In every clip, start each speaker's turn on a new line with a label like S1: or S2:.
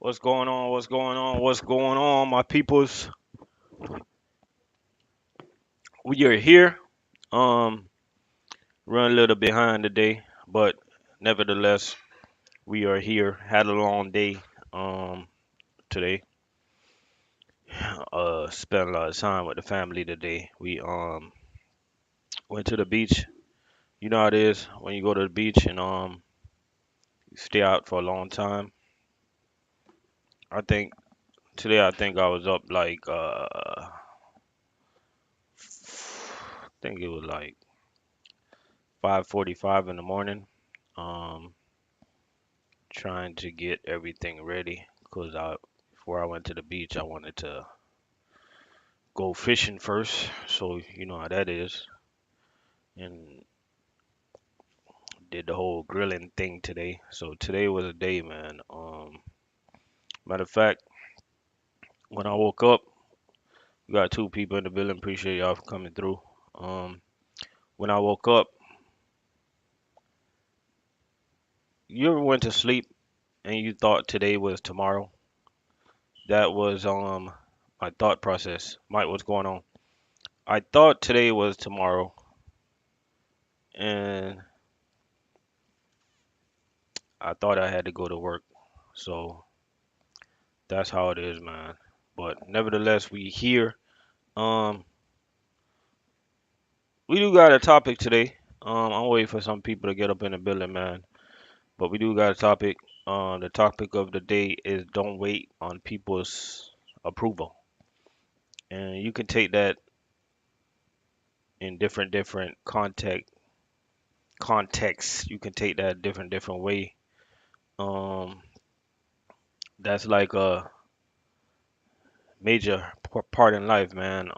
S1: What's going on? What's going on? What's going on, my peoples? We are here. Um, Run a little behind today, but nevertheless, we are here. Had a long day today. Spent a lot of time with the family today. We went to the beach. You know how it is when you go to the beach and you stay out for a long time. I think I think I was up like I think it was like 5:45 in the morning. Um Trying to get everything ready because I before I went to the beach I wanted to go fishing first, so you know how that is, and did the whole grilling thing today. So today was a day, man. Matter of fact, when I woke up, we got two people in the building. Appreciate y'all for coming through. Um, when I woke up, you ever went to sleep and you thought today was tomorrow? That was my thought process. Mike, what's going on? I thought today was tomorrow, and I thought I had to go to work. So that's how it is, man. But nevertheless, we here. Um, we do got a topic today. I'm waiting for some people to get up in the building, man. But we do got a topic. The topic of the day is don't wait on people's approval, and you can take that in different contexts. You can take that different way. Um, that's like a major part in life, man.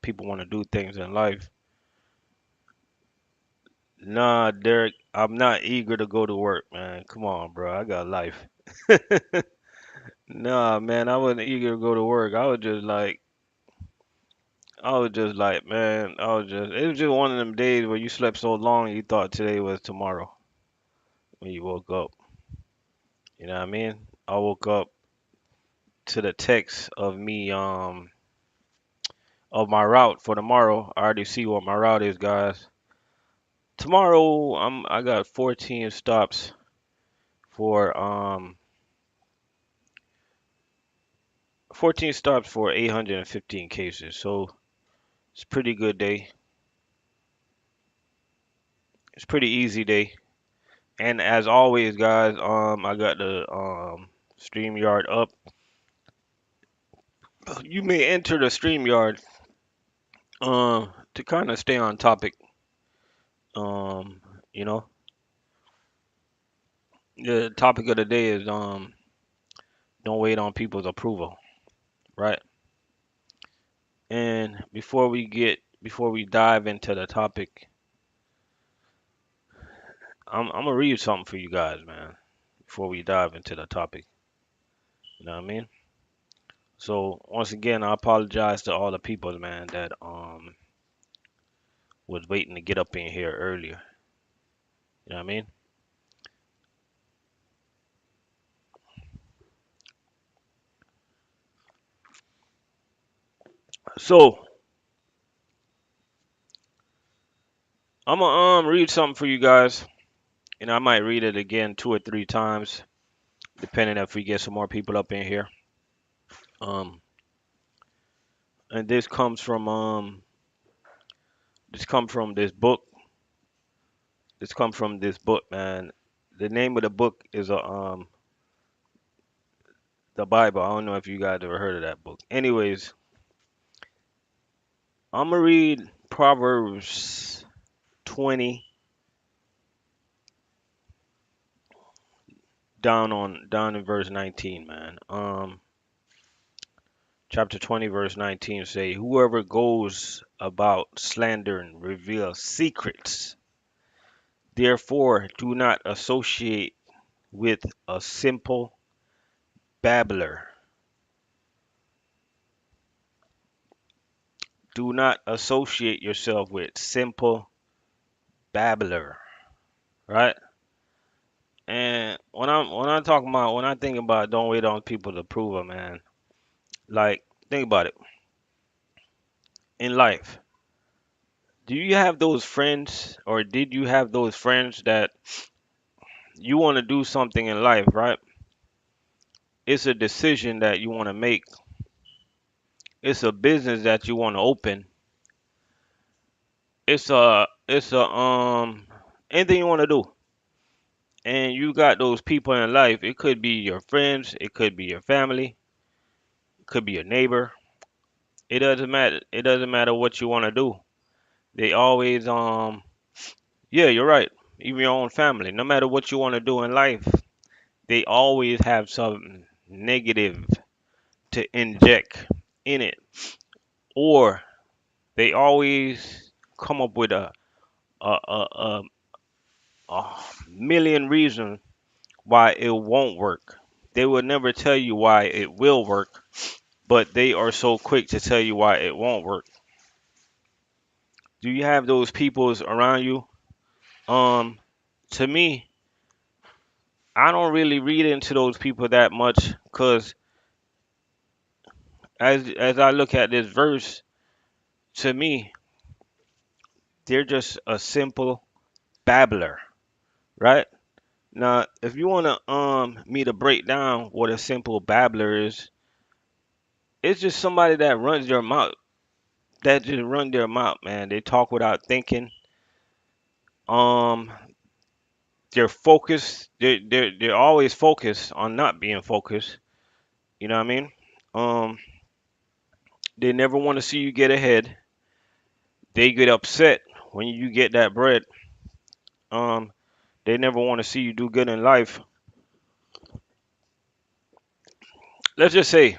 S1: People want to do things in life. Nah, Derek, I'm not eager to go to work, man. Come on, bro. I got life. Nah, man, I wasn't eager to go to work. Man, it was just one of them days where you slept so long you thought today was tomorrow when you woke up. You know what I mean? I woke up to the text of me, of my route for tomorrow. I already see what my route is, guys. Tomorrow, I got 14 stops for 14 stops for 815 cases. So it's a pretty good day. It's pretty easy day. And as always, guys, I got the StreamYard up. You may enter the StreamYard to kind of stay on topic. Um, you know, the topic of the day is don't wait on people's approval, right? And before we dive into the topic, I'm gonna read something for you guys, man. Before we dive into the topic, you know what I mean? So once again, I apologize to all the people, man, that was waiting to get up in here earlier. You know what I mean? So I'm gonna read something for you guys, and I might read it again 2 or 3 times, depending if we get some more people up in here. Um, and this comes from this book. This comes from this book, man. The name of the book is the Bible. I don't know if you guys ever heard of that book. Anyways, I'm gonna read Proverbs 20 down in verse 19, man. Chapter 20, verse 19 say, whoever goes about slandering reveals secrets. Therefore, do not associate with a simple babbler. Do not associate yourself with simple babbler, right? And when I think about don't wait on people to approve of, man. Like, think about it. In life, do you have those friends, or did you have those friends that you want to do something in life, right? It's a decision that you want to make. It's a business that you want to open. It's a anything you want to do. And you got those people in life. It could be your friends, it could be your family, it could be your neighbor. It doesn't matter. It doesn't matter what you want to do. They always yeah, you're right. Even your own family. No matter what you want to do in life, they always have some negative to inject in it. Or they always come up with a million reasons why it won't work. They will never tell you why it will work, but they are so quick to tell you why it won't work. Do you have those peoples around you? Um, to me, I don't really read into those people that much because as I look at this verse, to me, they're just a simple babbler, right? Now, if you want to me to break down what a simple babbler is, it's just somebody that runs their mouth, that just run their mouth, man. They talk without thinking. Um, they're focused. They're always focused on not being focused. You know what I mean? Um, they never want to see you get ahead. They get upset when you get that bread. Um, they never want to see you do good in life. Let's just say,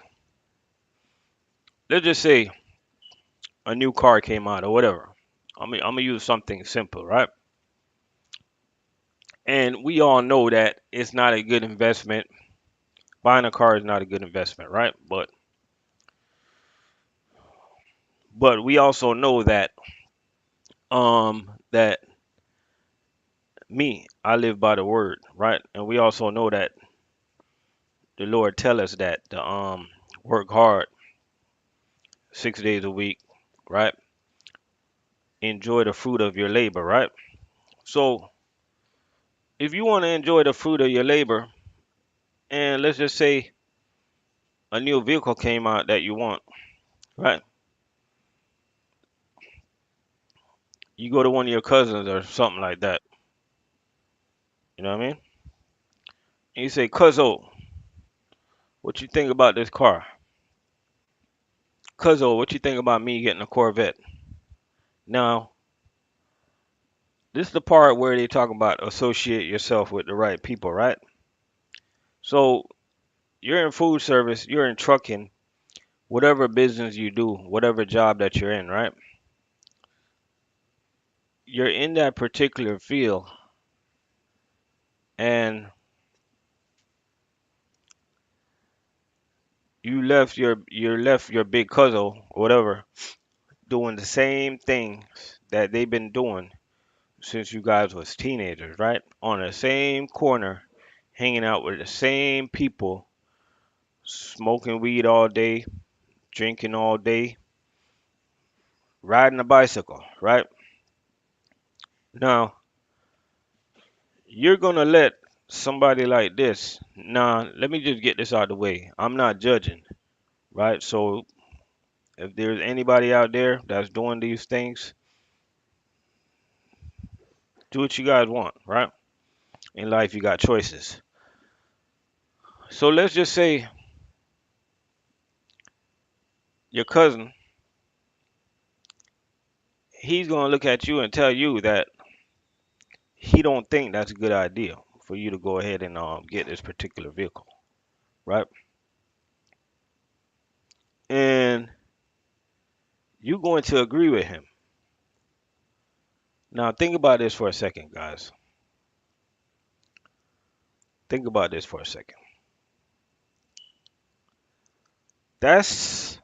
S1: let's just say a new car came out or whatever. I'm gonna use something simple, right? And we all know that it's not a good investment. Buying a car is not a good investment, right? But we also know that that I live by the word, right? And we also know that the Lord tell us that to work hard 6 days a week, right? Enjoy the fruit of your labor, right? So if you want to enjoy the fruit of your labor, and let's just say a new vehicle came out that you want, right? You go to one of your cousins or something like that, you know what I mean? And you say, Cuzzo, what you think about this car? Cuzzo, what you think about me getting a Corvette? Now, this is the part where they talk about associate yourself with the right people, right? So you're in food service, you're in trucking, whatever business you do, whatever job that you're in, right? You're in that particular field and you left your big cousin or whatever doing the same things that they've been doing since you guys was teenagers, right? On the same corner, hanging out with the same people, smoking weed all day, drinking all day, riding a bicycle, right? Now, you're gonna let somebody like this. Now, let me just get this out of the way. I'm not judging, right? So, if there's anybody out there that's doing these things, do what you guys want, right? In life, you got choices. So, let's just say your cousin, he's gonna look at you and tell you that he don't think that's a good idea for you to go ahead and get this particular vehicle, right? And you're going to agree with him. Now, think about this for a second, guys. Think about this for a second. That's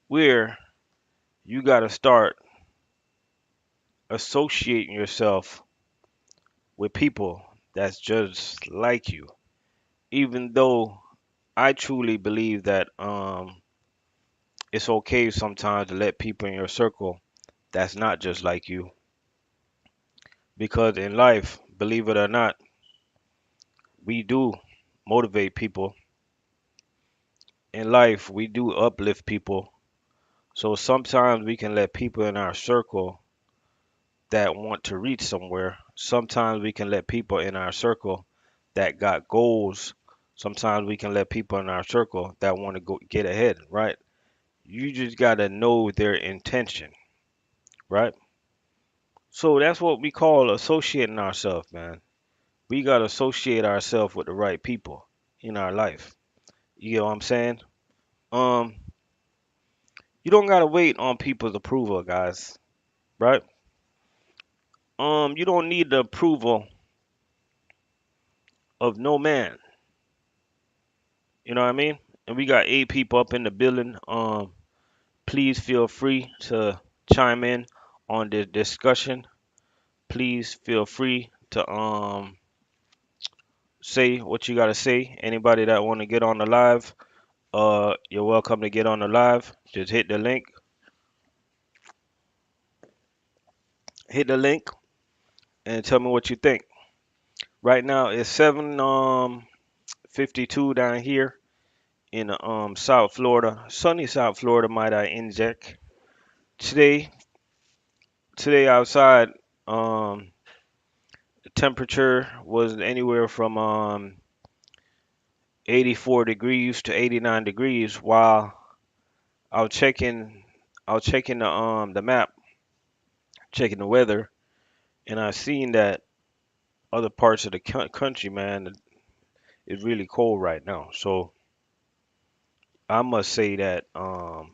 S1: where you got to start associating yourself with people that's just like you. Even though I truly believe that it's okay sometimes to let people in your circle that's not just like you. Because in life, believe it or not, we do motivate people. In life, we do uplift people. So sometimes we can let people in our circle that want to reach somewhere. Sometimes we can let people in our circle that got goals. Sometimes we can let people in our circle that want to go get ahead, right? You just got to know their intention, right? So that's what we call associating ourselves, man. We got to associate ourselves with the right people in our life. You know what I'm saying? Um, you don't got to wait on people's approval, guys, right? You don't need the approval of no man. You know what I mean? And we got 8 people up in the building. Please feel free to chime in on the discussion. Please feel free to say what you gotta say. Anybody that want to get on the live, you're welcome to get on the live. Just hit the link, and tell me what you think. Right now it's 7:52 down here in South Florida, sunny South Florida, might I inject. Today, today outside, the temperature was anywhere from 84 degrees to 89 degrees. While I was checking, I was checking the map, checking the weather, and I seen that other parts of the country, man, it's really cold right now. So I must say that all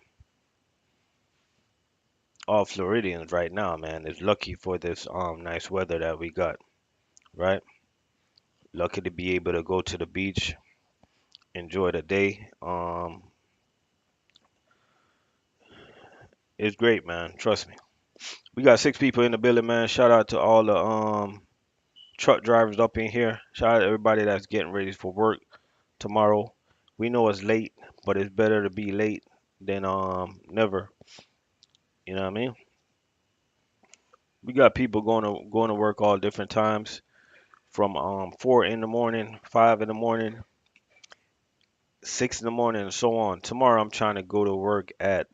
S1: Floridians right now, man, is lucky for this nice weather that we got, right? Lucky to be able to go to the beach, enjoy the day. It's great, man. Trust me. We got 6 people in the building, man. Shout out to all the truck drivers up in here. Shout out to everybody that's getting ready for work tomorrow. We know it's late, but it's better to be late than never. You know what I mean? We got people going to work all different times from 4 in the morning, 5 in the morning, 6 in the morning, and so on. Tomorrow I'm trying to go to work at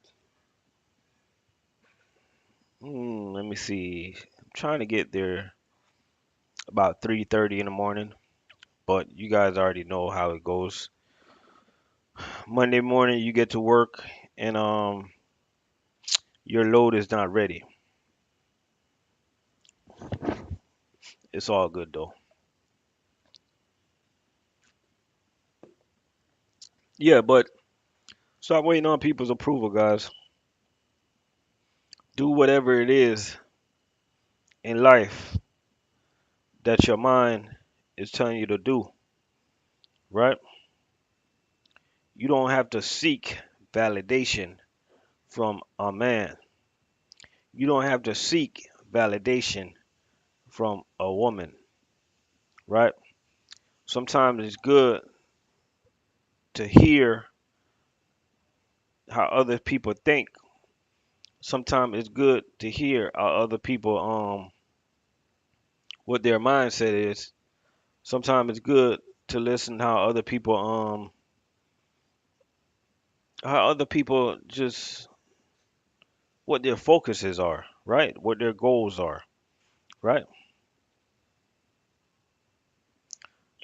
S1: let me see. I'm trying to get there about 3:30 in the morning, but you guys already know how it goes. Monday morning you get to work and your load is not ready. It's all good though. Yeah, but stop waiting on people's approval, guys. Do whatever it is in life that your mind is telling you to do, right? You don't have to seek validation from a man. You don't have to seek validation from a woman, right? Sometimes it's good to hear how other people think. Sometimes it's good to hear how other people what their mindset is. Sometimes it's good to listen how other people just what their focuses are, right? What their goals are, right?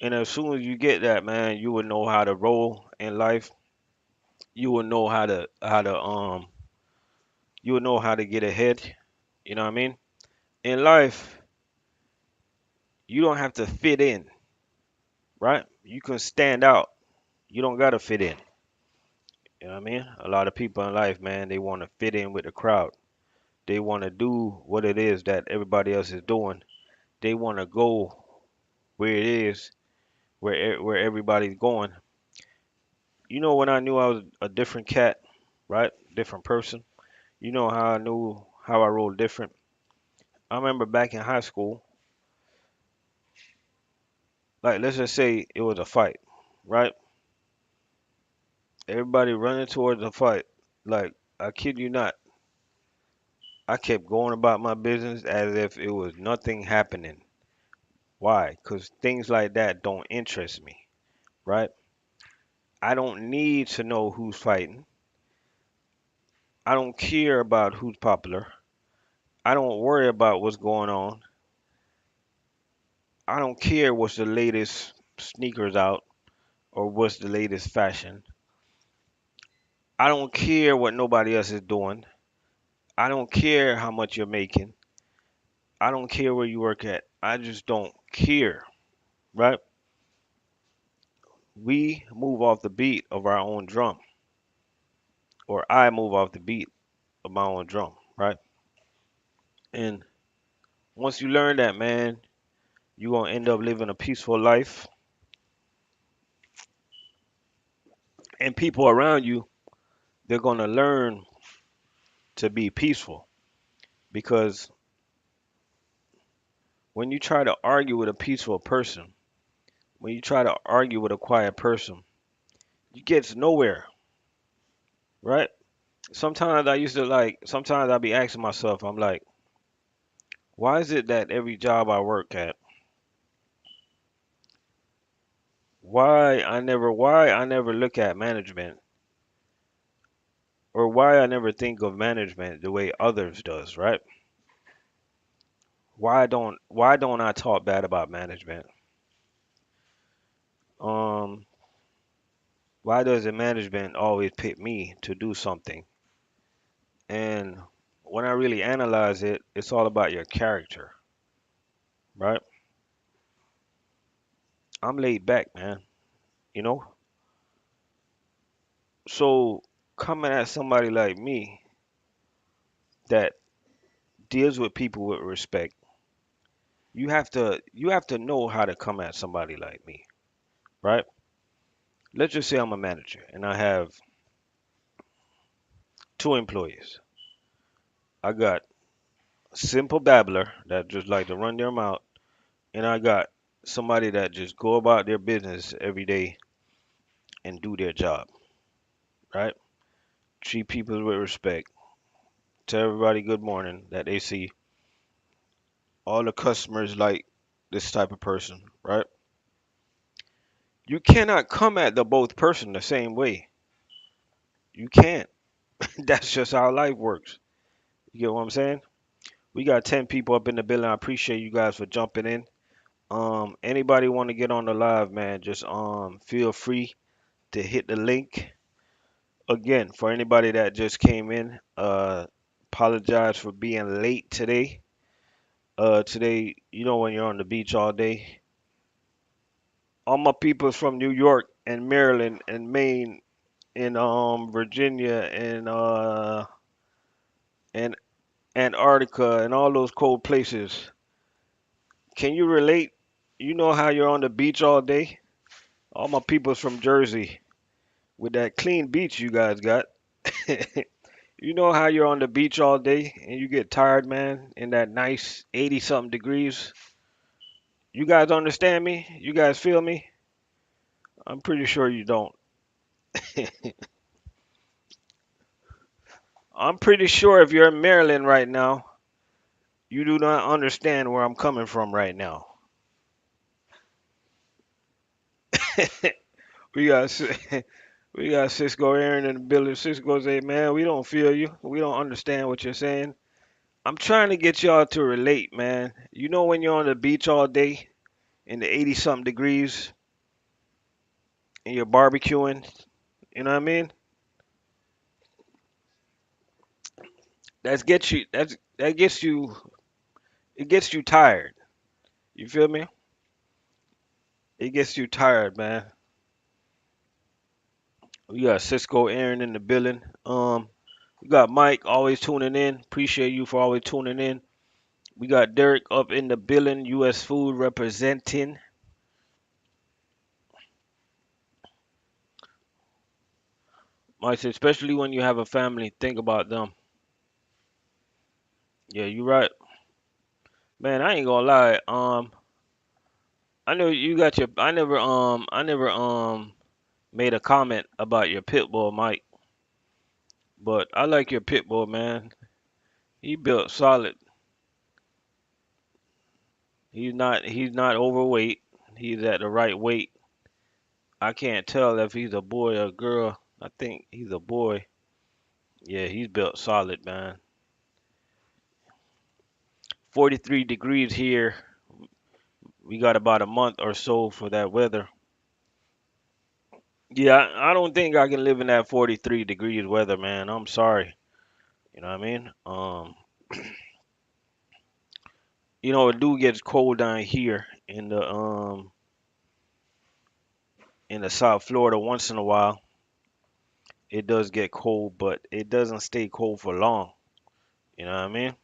S1: And as soon as you get that, man, you will know how to roll in life. You will know you will know how to get ahead. You know what I mean? In life, you don't have to fit in, right? You can stand out. You don't gotta fit in. You know what I mean? A lot of people in life, man, they want to fit in with the crowd. They want to do what it is that everybody else is doing. They want to go where it is, where everybody's going. You know when I knew I was a different cat, right? Different person. You know how I knew how I rolled different. I remember back in high school, Like let's just say it was a fight, right? Everybody running towards the fight. Like I kid you not, I kept going about my business as if it was nothing happening. Why? Because things like that don't interest me, right? I don't need to know who's fighting. I don't care about who's popular. I don't worry about what's going on. I don't care what's the latest sneakers out or what's the latest fashion. I don't care what nobody else is doing. I don't care how much you're making. I don't care where you work at. I just don't care, right? We move off the beat of our own drum, or I move off the beat of my own drum, right? And once you learn that, man, you're gonna end up living a peaceful life, and people around you, they're gonna learn to be peaceful because when you try to argue with a peaceful person, when you try to argue with a quiet person, you get nowhere, right? Sometimes I used to like, sometimes I'll be asking myself, I'm like, why is it that every job I work at, why I never look at management or why I never think of management the way others does, right? Why don't I talk bad about management? Um, why does the management always pick me to do something? And when I really analyze it, it's all about your character, right? I'm laid back, man, you know? So coming at somebody like me that deals with people with respect, you have to know how to come at somebody like me, right? Let's just say I'm a manager and I have two employees. I got a simple babbler that just like to run their mouth, and I got somebody that just go about their business every day and do their job, right? Treat people with respect. Tell everybody good morning that they see. All the customers like this type of person, right? You cannot come at the both person the same way. You can't. That's just how life works. You get what I'm saying? We got 10 people up in the building. I appreciate you guys for jumping in. Anybody want to get on the live, man, just feel free to hit the link. Again, for anybody that just came in, apologize for being late today. Today, you know when you're on the beach all day. All my people's from New York and Maryland and Maine and Virginia and Antarctica and all those cold places. Can you relate? You know how you're on the beach all day? All my people's from Jersey with that clean beach you guys got. You know how you're on the beach all day and you get tired, man, in that nice 80 something degrees? You guys understand me? You guys feel me? I'm pretty sure you don't. I'm pretty sure if you're in Maryland right now, you do not understand where I'm coming from right now. We got we got Cisco Aaron in the building. Cisco say, man, we don't feel you. We don't understand what you're saying. I'm trying to get y'all to relate, man. You know when you're on the beach all day in the 80 something degrees and you're barbecuing, you know what I mean? That gets you it gets you tired. You feel me? It gets you tired, man. We got Cisco Aaron in the building. We got Mike always tuning in. Appreciate you for always tuning in. We got Derek up in the building, US Food representing. Mike said, especially when you have a family, think about them. Yeah, you right. Man, I ain't gonna lie. I know you got your. I never made a comment about your pit bull, Mike, but I like your pit bull, man. He built solid. He's not overweight. He's at the right weight. I can't tell if he's a boy or a girl. I think he's a boy. Yeah, he's built solid, man. 43 degrees here. We got about a month or so for that weather. Yeah, I don't think I can live in that 43 degrees weather, man. I'm sorry. You know what I mean? It do get cold down here in the South Florida once in a while. It does get cold, but it doesn't stay cold for long. You know what I mean?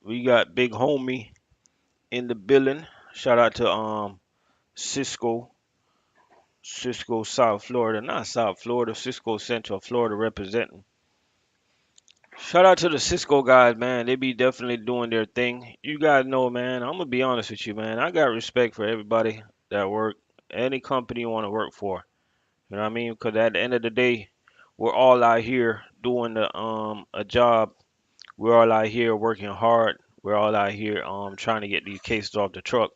S1: We got Big Homie in the building. Shout out to Cisco, Cisco South Florida, not South Florida, Cisco Central Florida representing. Shout out to the Cisco guys, man. They be definitely doing their thing. You guys know, man. I'm gonna be honest with you, man. I got respect for everybody that work any company you want to work for. You know what I mean? Because at the end of the day, we're all out here doing a job. We're all out here working hard. We're all out here trying to get these cases off the truck.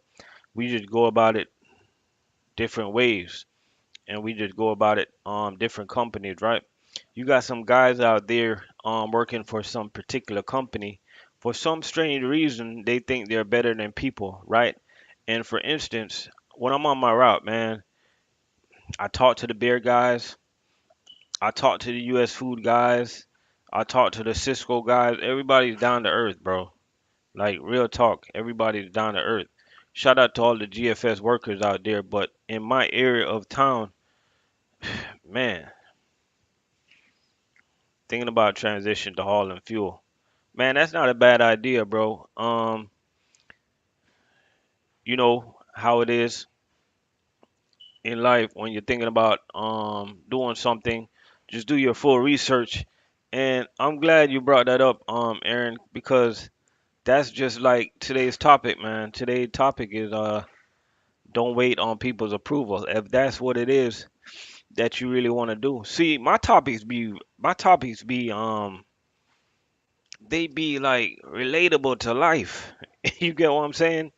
S1: We just go about it different ways, and we just go about it different companies, right? You got some guys out there working for some particular company. For some strange reason, they think they're better than people, right? And for instance, when I'm on my route, man, I talk to the beer guys, I talk to the US food guys, I talk to the Cisco guys. Everybody's down to earth, bro. Like real talk, everybody's down to earth. Shout out to all the GFS workers out there, but in my area of town, man, thinking about transition to hauling fuel. Man, that's not a bad idea, bro. You know how it is in life when you're thinking about doing something, just do your full research. And I'm glad you brought that up, Aaron, because that's just like today's topic, man. Today's topic is don't wait on people's approval. If that's what it is that you really want to do. See, my topics be they be like relatable to life. You get what I'm saying?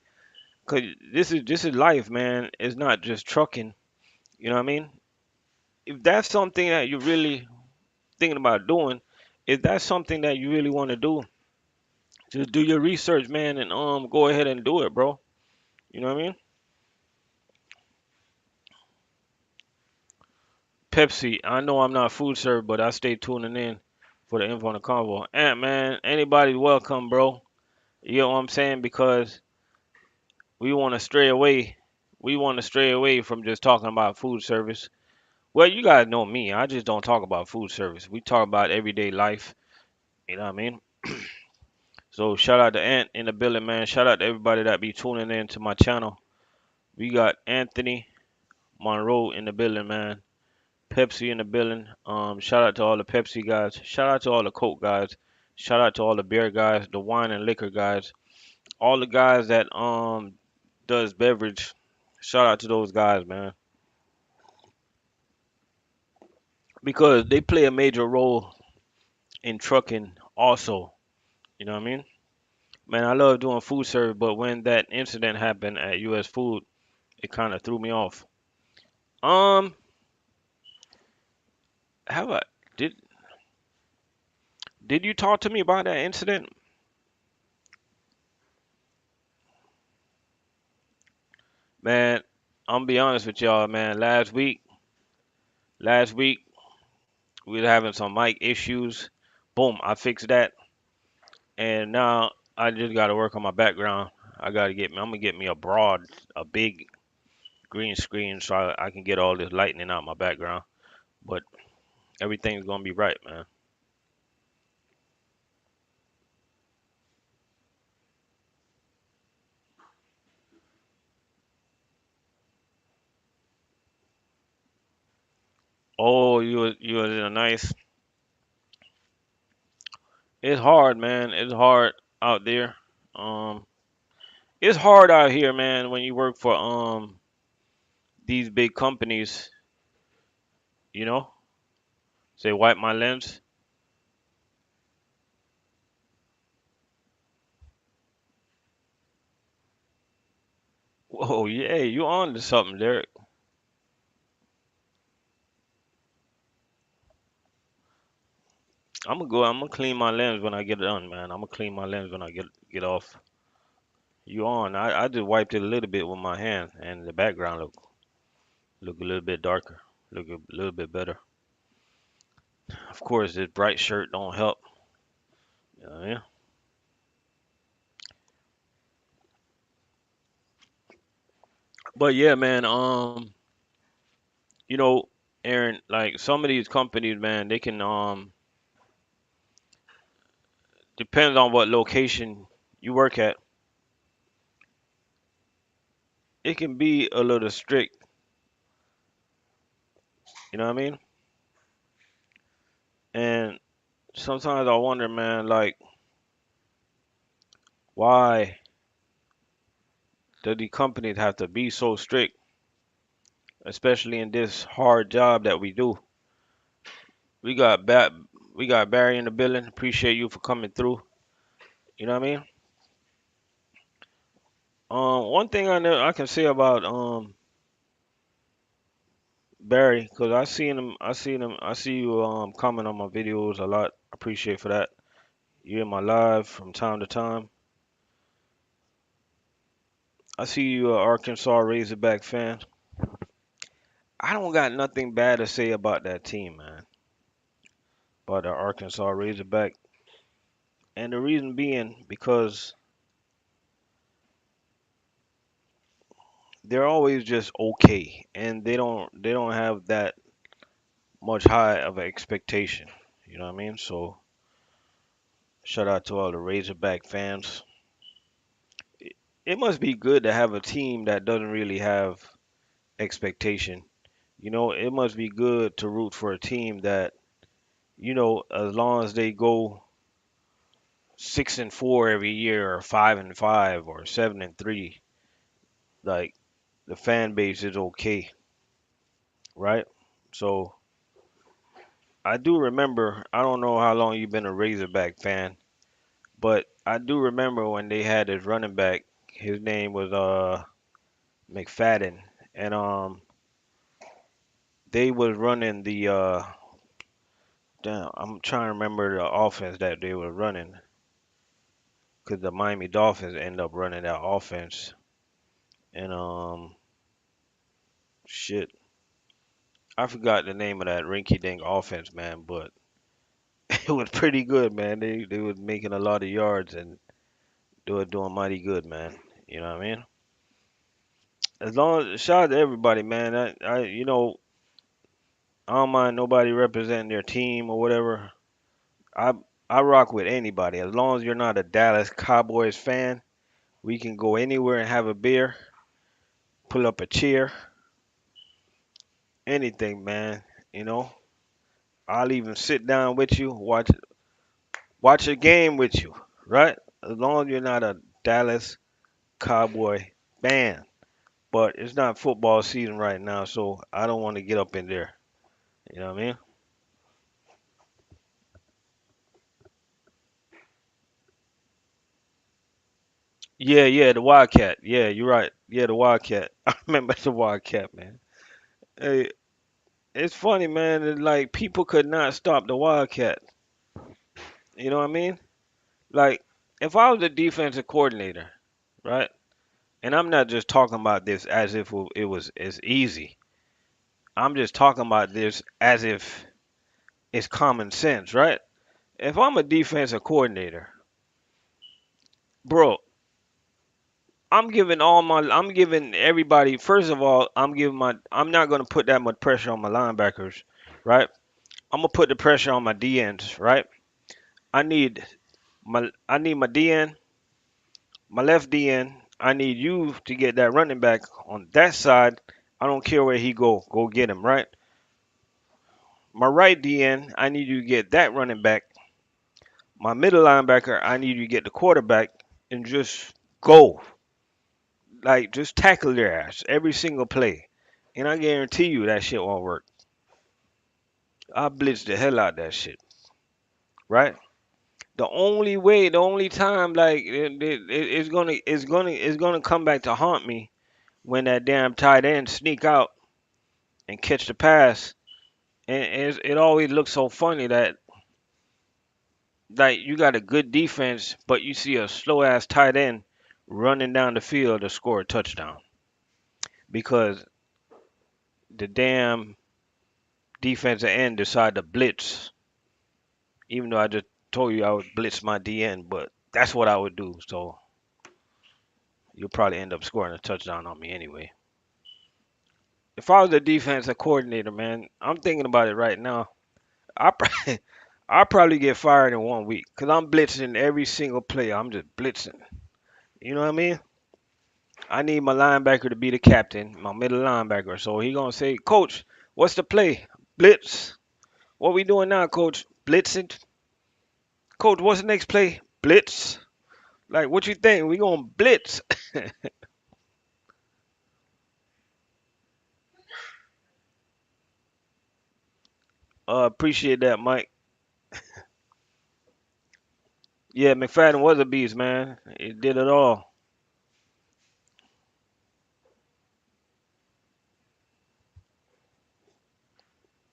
S1: Cause this is life, man. It's not just trucking. You know what I mean? If that's something that you're really thinking about doing, if that's something that you really want to do, just do your research, man, and go ahead and do it, bro. You know what I mean? Pepsi. I know I'm not food served, but I stay tuning in for the info on the convo. And man, anybody's welcome, bro. You know what I'm saying? Because we want to stray away. We want to stray away from just talking about food service. Well, you guys know me. I just don't talk about food service. We talk about everyday life. You know what I mean? So shout out to Ant in the building, man. Shout out to everybody that be tuning in to my channel. We got Anthony Monroe in the building, man. Pepsi in the building. Shout out to all the Pepsi guys. Shout out to all the Coke guys. Shout out to all the beer guys, the wine and liquor guys, all the guys that does beverage. Shout out to those guys, man, because they play a major role in trucking also. You know what I mean? Man, I love doing food service, but when that incident happened at US Food, it kind of threw me off. Um, have I did did you talk to me about that incident? Man, I'm gonna be honest with y'all, man. Last week we were having some mic issues. Boom, I fixed that, and now I just gotta work on my background. I'm gonna get me a big green screen so I can get all this lightning out my background. But everything's gonna be right, man. Oh, you was in a nice. It's hard, man. It's hard out there. Um, it's hard out here, man, when you work for these big companies, you know. Say wipe my lens. Whoa, yeah, you on to something, Derek. I'm gonna clean my lens when I get done, man. I'm gonna clean my lens when I get off. You on. I just wiped it a little bit with my hand and the background look a little bit darker. Look a little bit better. Of course, this bright shirt don't help. Yeah. But yeah, man, you know, Aaron, like some of these companies, man, they can depends on what location you work at, it can be a little strict, you know what I mean? And sometimes I wonder, man, like why do the companies have to be so strict, especially in this hard job that we do? We got we got Barry in the building. Appreciate you for coming through. You know what I mean? One thing I know I can say about Barry, cause I see you comment on my videos a lot. Appreciate for that. You in my live from time to time. I see you a Arkansas Razorback fan. I don't got nothing bad to say about that team, man. About the Arkansas Razorback, and the reason being because they're always just okay, and they don't have that much high of an expectation. You know what I mean? So shout out to all the Razorback fans. It must be good to have a team that doesn't really have expectation. You know, it must be good to root for a team that, you know, as long as they go 6-4 every year, or 5-5, or 7-3, like the fan base is okay, right? So I do remember. I don't know how long you've been a Razorback fan, but I do remember when they had this running back. His name was McFadden, and they was running the damn. I'm trying to remember the offense that they were running because the Miami Dolphins end up running that offense, and shit, I forgot the name of that rinky-dink offense, man, but it was pretty good, man. They was making a lot of yards and they were doing mighty good, man. You know what I mean? As long as shout out to everybody, man. You know, I don't mind nobody representing their team or whatever. I I rock with anybody as long as you're not a Dallas Cowboys fan. We can go anywhere and have a beer, pull up a chair, anything, man. You know, I'll even sit down with you, watch a game with you, right? As long as you're not a Dallas Cowboy fan. But it's not football season right now, so I don't want to get up in there. You know what I mean? Yeah, yeah, the Wildcat. Yeah, you're right. Yeah, the Wildcat. I remember the Wildcat, man. Hey, it's funny, man. Like people could not stop the Wildcat. You know what I mean? Like if I was a defensive coordinator, right? And I'm not just talking about this as if it was as easy. I'm just talking about this as if it's common sense, right? If I'm a defensive coordinator, bro, I'm giving everybody, first of all, I'm not gonna put that much pressure on my linebackers, right? I'm gonna put the pressure on my DNs, right? I need I need my DN, my left DN, I need you to get that running back on that side. I don't care where he go get him, right? My right DN, I need you to get that running back. My middle linebacker, I need you to get the quarterback and just go. Like just tackle their ass every single play, and I guarantee you that shit won't work. I blitz the hell out that shit, right? The only way, the only time, like it's gonna come back to haunt me when that damn tight end sneak out and catch the pass, and it always looks so funny that like you got a good defense, but you see a slow ass tight end running down the field to score a touchdown because the damn defensive end decided to blitz, even though I just told you I would blitz my DN, but that's what I would do. So you'll probably end up scoring a touchdown on me anyway. If I was the defensive coordinator, man, I'm thinking about it right now. I probably, I probably get fired in 1 week because I'm blitzing every single play. I'm just blitzing. You know what I mean? I need my linebacker to be the captain, my middle linebacker. So he gonna say, Coach, what's the play? Blitz. What we doing now, Coach? Blitzing. Coach, what's the next play? Blitz. Like, what you think? We gonna blitz? Appreciate that, Mike. Yeah, McFadden was a beast, man. He did it all.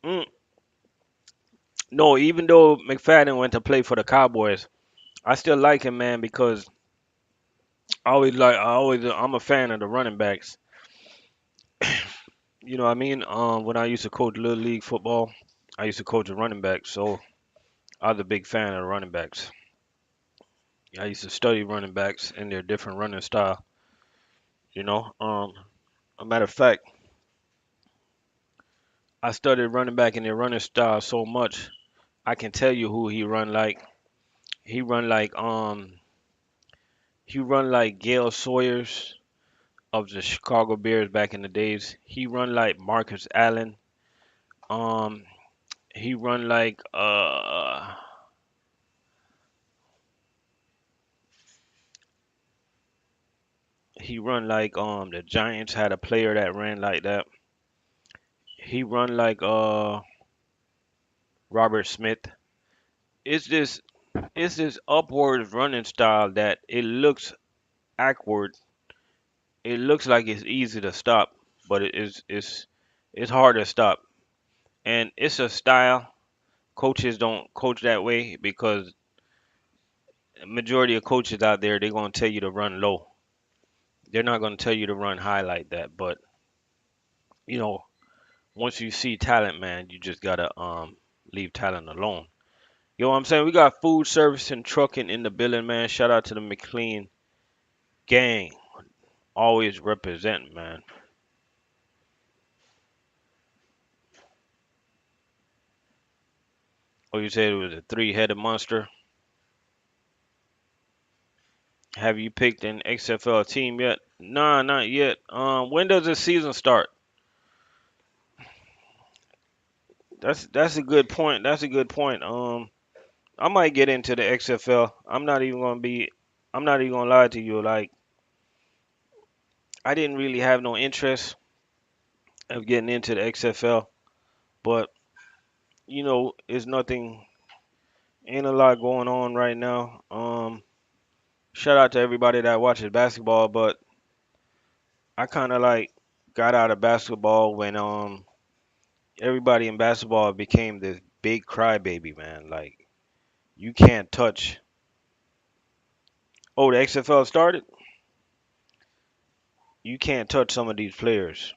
S1: Mm. No, even though McFadden went to play for the Cowboys, I still like him, man, because I'm a fan of the running backs. You know what I mean? When I used to coach little league football, I used to coach a running back, so I was a big fan of the running backs. I used to study running backs and their different running style. You know, a matter of fact, I studied running back and their running style so much, I can tell you who he run like. He run like he run like Gale Sawyers of the Chicago Bears back in the days. He run like Marcus Allen. Um, he run like he run like the Giants had a player that ran like that. He run like Robert Smith. It's this it's this upward running style that it looks awkward. It looks like it's easy to stop, but it's hard to stop. And it's a style. Coaches don't coach that way because majority of coaches out there they're gonna tell you to run low. They're not gonna tell you to run high like that. But you know, once you see talent, man, you just gotta leave talent alone. You know what I'm saying? We got food service and trucking in the building, man. Shout out to the McLean gang. Always representing, man. Oh, you said it was a three-headed monster. Have you picked an XFL team yet? Nah, not yet. When does the season start? That's a good point. That's a good point. I might get into the XFL. I'm not even gonna lie to you. Like, I didn't really have no interest of getting into the XFL, but it's nothing. Ain't a lot going on right now. Shout out to everybody that watches basketball, but I kind of like got out of basketball when everybody in basketball became this big crybaby, man. Like you can't touch. Oh, the XFL started. You can't touch some of these players.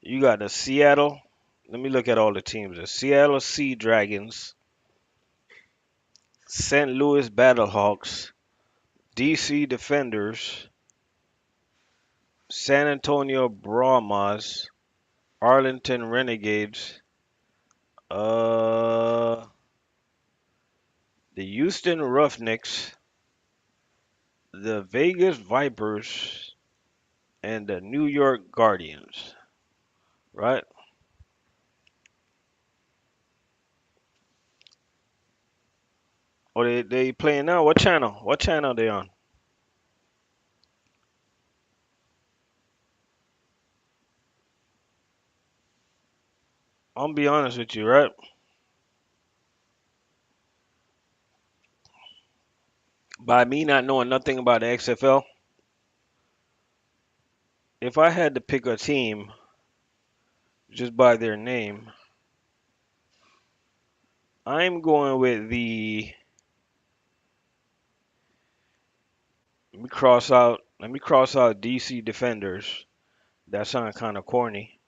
S1: You got the Seattle. Let me look at all the teams. The Seattle Sea Dragons, St. Louis Battlehawks, DC Defenders, San Antonio Brahmas, Arlington Renegades, uh, the Houston Roughnecks, the Vegas Vipers, and the New York Guardians. Right? Oh, they playing now? What channel? What channel they on? I'm gonna be honest with you, right? By me not knowing nothing about the XFL, if I had to pick a team just by their name, I'm going with the. Let me cross out DC Defenders. That sounds kind of corny.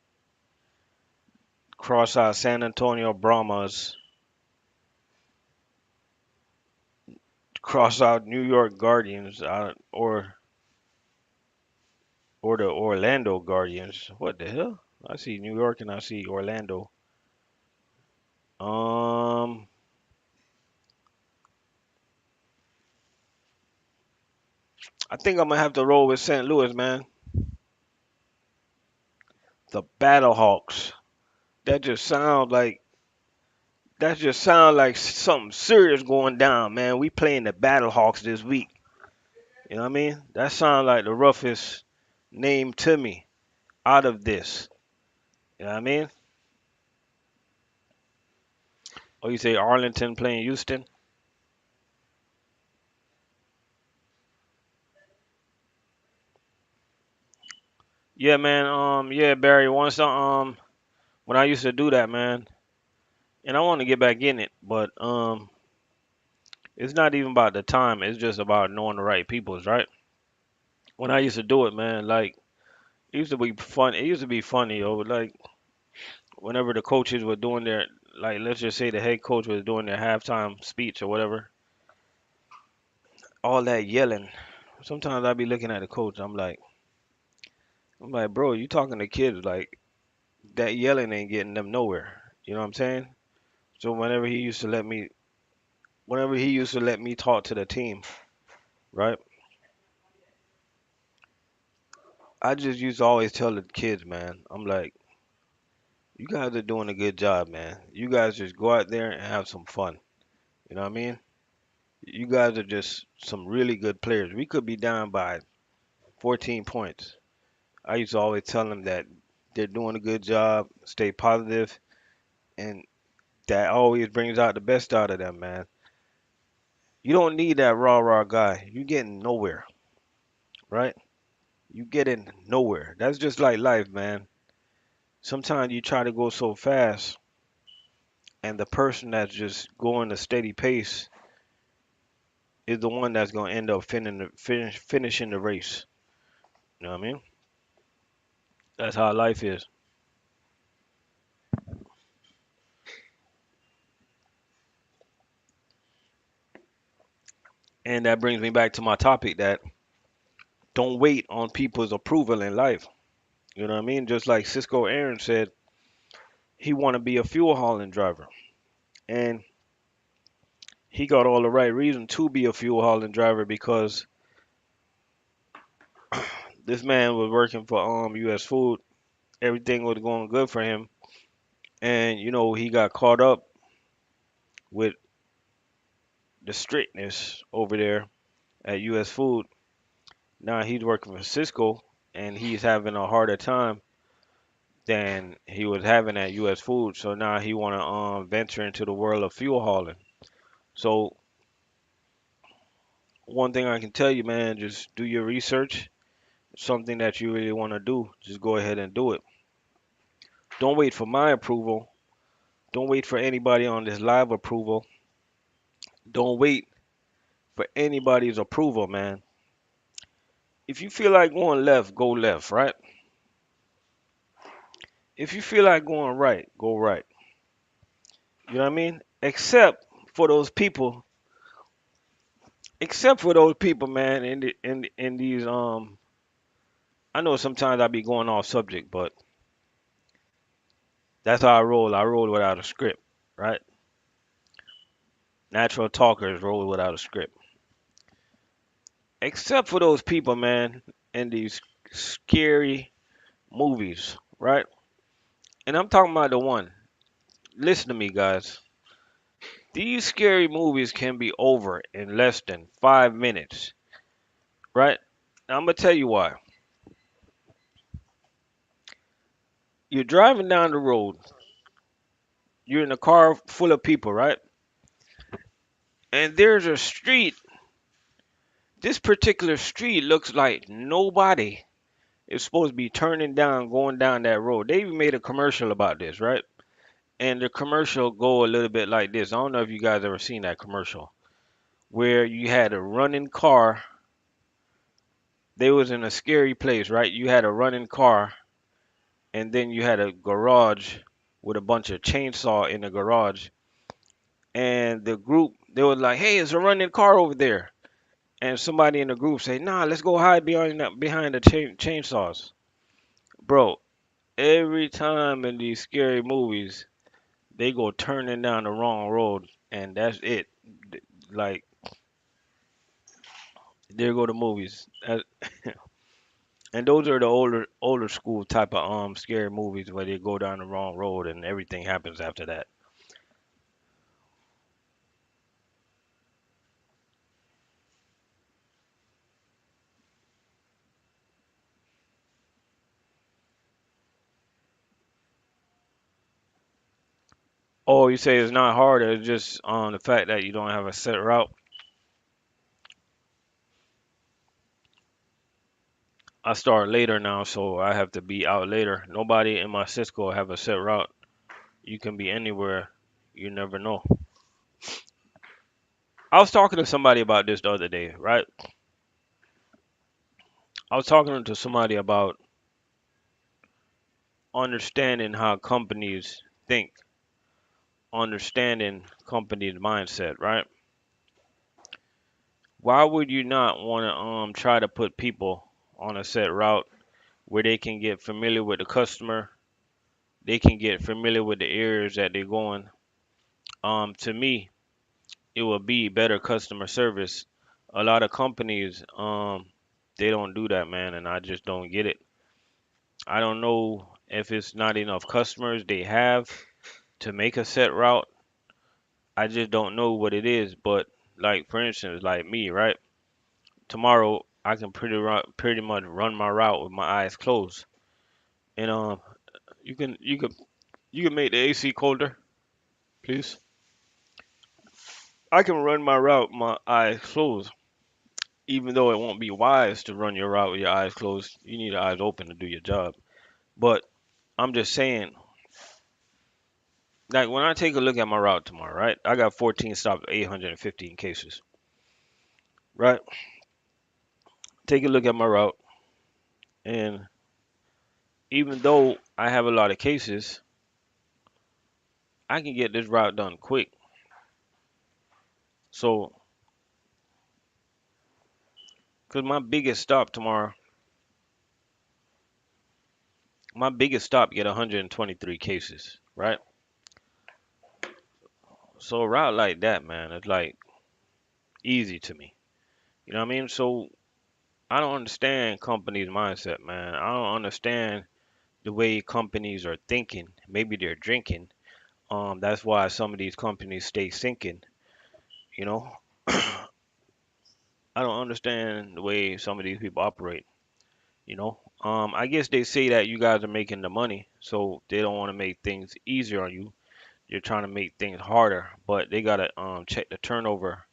S1: Cross out San Antonio Brahmas. Cross out New York Guardians, or the Orlando Guardians. What the hell? I see New York and I see Orlando. Um, I think I'm gonna have to roll with St. Louis, man. The Battlehawks. That just sounds like something serious going down, man. We playing the Battlehawks this week. You know what I mean? That sounds like the roughest name to me out of this. You know what I mean? Or you say Arlington playing Houston? Yeah, man. Yeah, Barry. When I used to do that, man, and I want to get back in it, but it's not even about the time. It's just about knowing the right peoples, right? When I used to do it, man, like it used to be fun. It used to be funny, yo. Like whenever the coaches were doing their, like, let's just say the head coach was doing their halftime speech or whatever, all that yelling. Sometimes I'd be looking at the coach. I'm like, bro, you talking to kids? Like that yelling ain't getting them nowhere. You know what I'm saying? So whenever he used to let me talk to the team, right? I just used to always tell the kids, man. I'm like, you guys are doing a good job, man. You guys just go out there and have some fun. You know what I mean? You guys are just some really good players. We could be down by 14 points. I used to always tell them that they're doing a good job, stay positive, and that always brings out the best out of them, man. You don't need that rah rah guy. You getting nowhere, right? You getting nowhere. That's just like life, man. Sometimes you try to go so fast, and the person that's just going a steady pace is the one that's going to end up finishing the race. You know what I mean? That's how life is. And that brings me back to my topic that don't wait on people's approval in life. You know what I mean? Just like Cisco Aaron said, he want to be a fuel hauling driver. And he got all the right reason to be a fuel hauling driver because this man was working for US Food. Everything was going good for him. And he got caught up with the strictness over there at US Food. Now he's working for Cisco and he's having a harder time than he was having at US Food. So now he want to venture into the world of fuel hauling. So one thing I can tell you, man, just do your research. Something that you really want to do, just go ahead and do it. Don't wait for my approval. Don't wait for anybody on this live approval. Don't wait for anybody's approval, man. If you feel like going left, go left, right? If you feel like going right, go right. You know what I mean? For those people, except for those people, man, in these I know sometimes I be going off subject, but that's how I roll. I roll without a script, right? Natural talkers roll without a script. Except for those people, man, in these scary movies, right? And I'm talking about the one. Listen to me, guys. These scary movies can be over in less than 5 minutes, right? Now, I'm gonna tell you why. You're driving down the road. You're in a car full of people, right? And there's a street. This particular street looks like nobody is supposed to be turning down, going down that road. They even made a commercial about this, right? And the commercial go a little bit like this. I don't know if you guys ever seen that commercial where you had a running car. They was in a scary place, right? You had a running car, and then you had a garage with a bunch of chainsaw in the garage. And the group, they was like, "Hey, it's a running car over there." And somebody in the group say, "Nah, let's go hide behind the chainsaws." Bro, every time in these scary movies, they go turning down the wrong road, and that's it. Like, there go the movies. And those are the older school type of scary movies where they go down the wrong road and everything happens after that. Oh, you say it's not hard, it's just on the fact that you don't have a set route. I start later now, so I have to be out later. Nobody in my Cisco have a set route. You can be anywhere. You never know. I was talking to somebody about this the other day, right? I was talking to somebody about understanding how companies think, understanding companies' mindset, right? Why would you not want to try to put people on a set route where they can get familiar with the customer, they can get familiar with the areas that they're going. To me, it will be better customer service. A lot of companies, they don't do that, man, and I just don't get it. I don't know if it's not enough customers they have to make a set route. I just don't know what it is. But like for instance, like me, right? Tomorrow I can pretty much run my route with my eyes closed. And you can make the AC colder, please. I can run my route with my eyes closed. Even though it won't be wise to run your route with your eyes closed, you need your eyes open to do your job. But I'm just saying, like when I take a look at my route tomorrow, right? I got 14 stops, 815 cases, right? Take a look at my route, and even though I have a lot of cases, I can get this route done quick. So, cause my biggest stop get 123 cases, right? So a route like that, man, it's like easy to me. You know what I mean? So I don't understand companies' mindset, man. I don't understand the way companies are thinking. Maybe they're drinking. That's why some of these companies stay sinking. You know, I don't understand the way some of these people operate. You know, I guess they say that you guys are making the money, so they don't want to make things easier on you. You're trying to make things harder, but they gotta check the turnover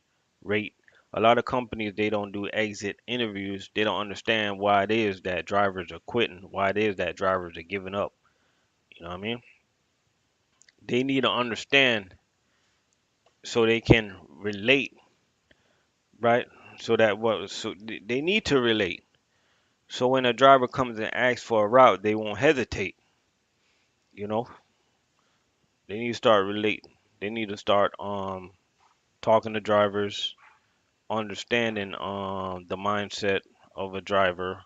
S1: rate. A lot of companies they don't do exit interviews. They don't understand why it is that drivers are quitting, why it is that drivers are giving up. You know what I mean? They need to understand so they can relate, right? They need to relate. So when a driver comes and asks for a route, they won't hesitate. You know, they need to start relating. They need to start talking to drivers, understanding the mindset of a driver.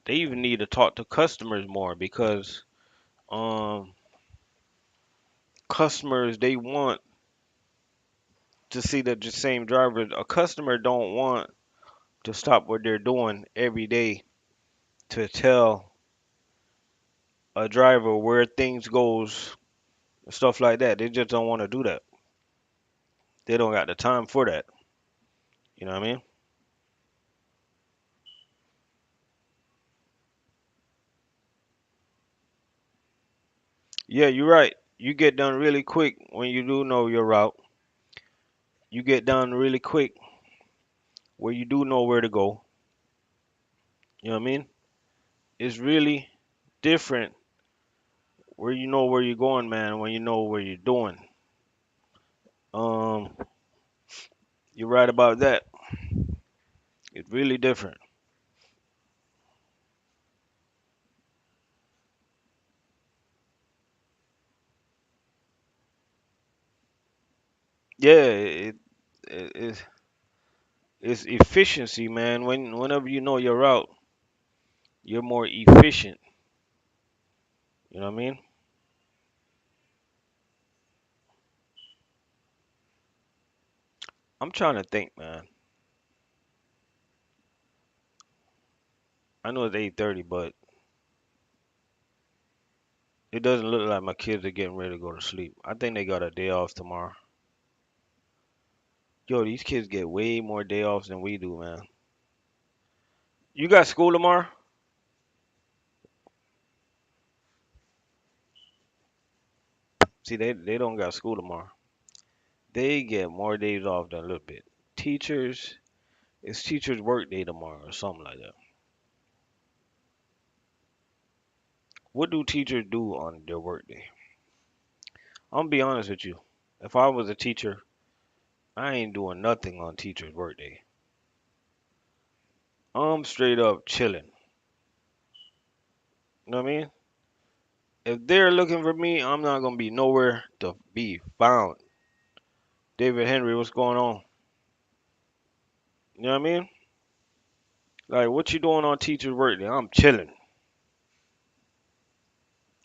S1: They even need to talk to customers more because um customers they want to see the same driver. A customer don't want to stop what they're doing every day to tell a driver where things goes, stuff like that. They just don't want to do that. They don't got the time for that. You know what I mean? Yeah, you're right. You get done really quick when you do know your route. You get done really quick where you do know where to go. You know what I mean? It's really different where you know where you're going, man, when you know where you're doing. Um, you're right about that. It's really different. Yeah, it's efficiency, man. Whenever you know your route, you're more efficient. You know what I mean? I'm trying to think, man. I know it's 8:30, but it doesn't look like my kids are getting ready to go to sleep. I think they got a day off tomorrow. Yo, these kids get way more day offs than we do, man. You got school tomorrow? See, they don't got school tomorrow. They get more days off than a little bit. Teachers, it's teachers' work day tomorrow or something like that. What do teachers do on their work day? I'm gonna be honest with you. If I was a teacher, I ain't doing nothing on teachers' work day. I'm straight up chilling. You know what I mean? If they're looking for me, I'm not gonna be nowhere to be found. David Henry, what's going on? You know what I mean? Like, what you doing on teachers' work day? I'm chilling.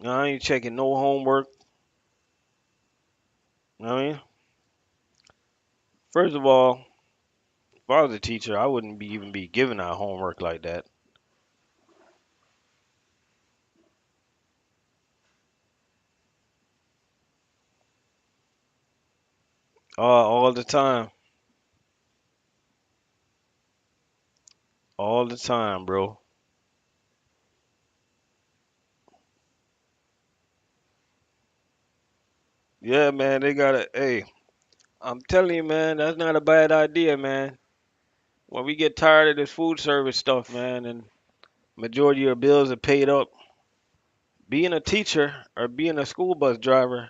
S1: I ain't checking no homework. You know what I mean? First of all, if I was a teacher, I wouldn't be even be giving out homework like that. All the time. All the time, bro. Yeah, man, they gotta, hey, I'm telling you, man, that's not a bad idea, man. When we get tired of this food service stuff, man, and majority of your bills are paid up, being a teacher or being a school bus driver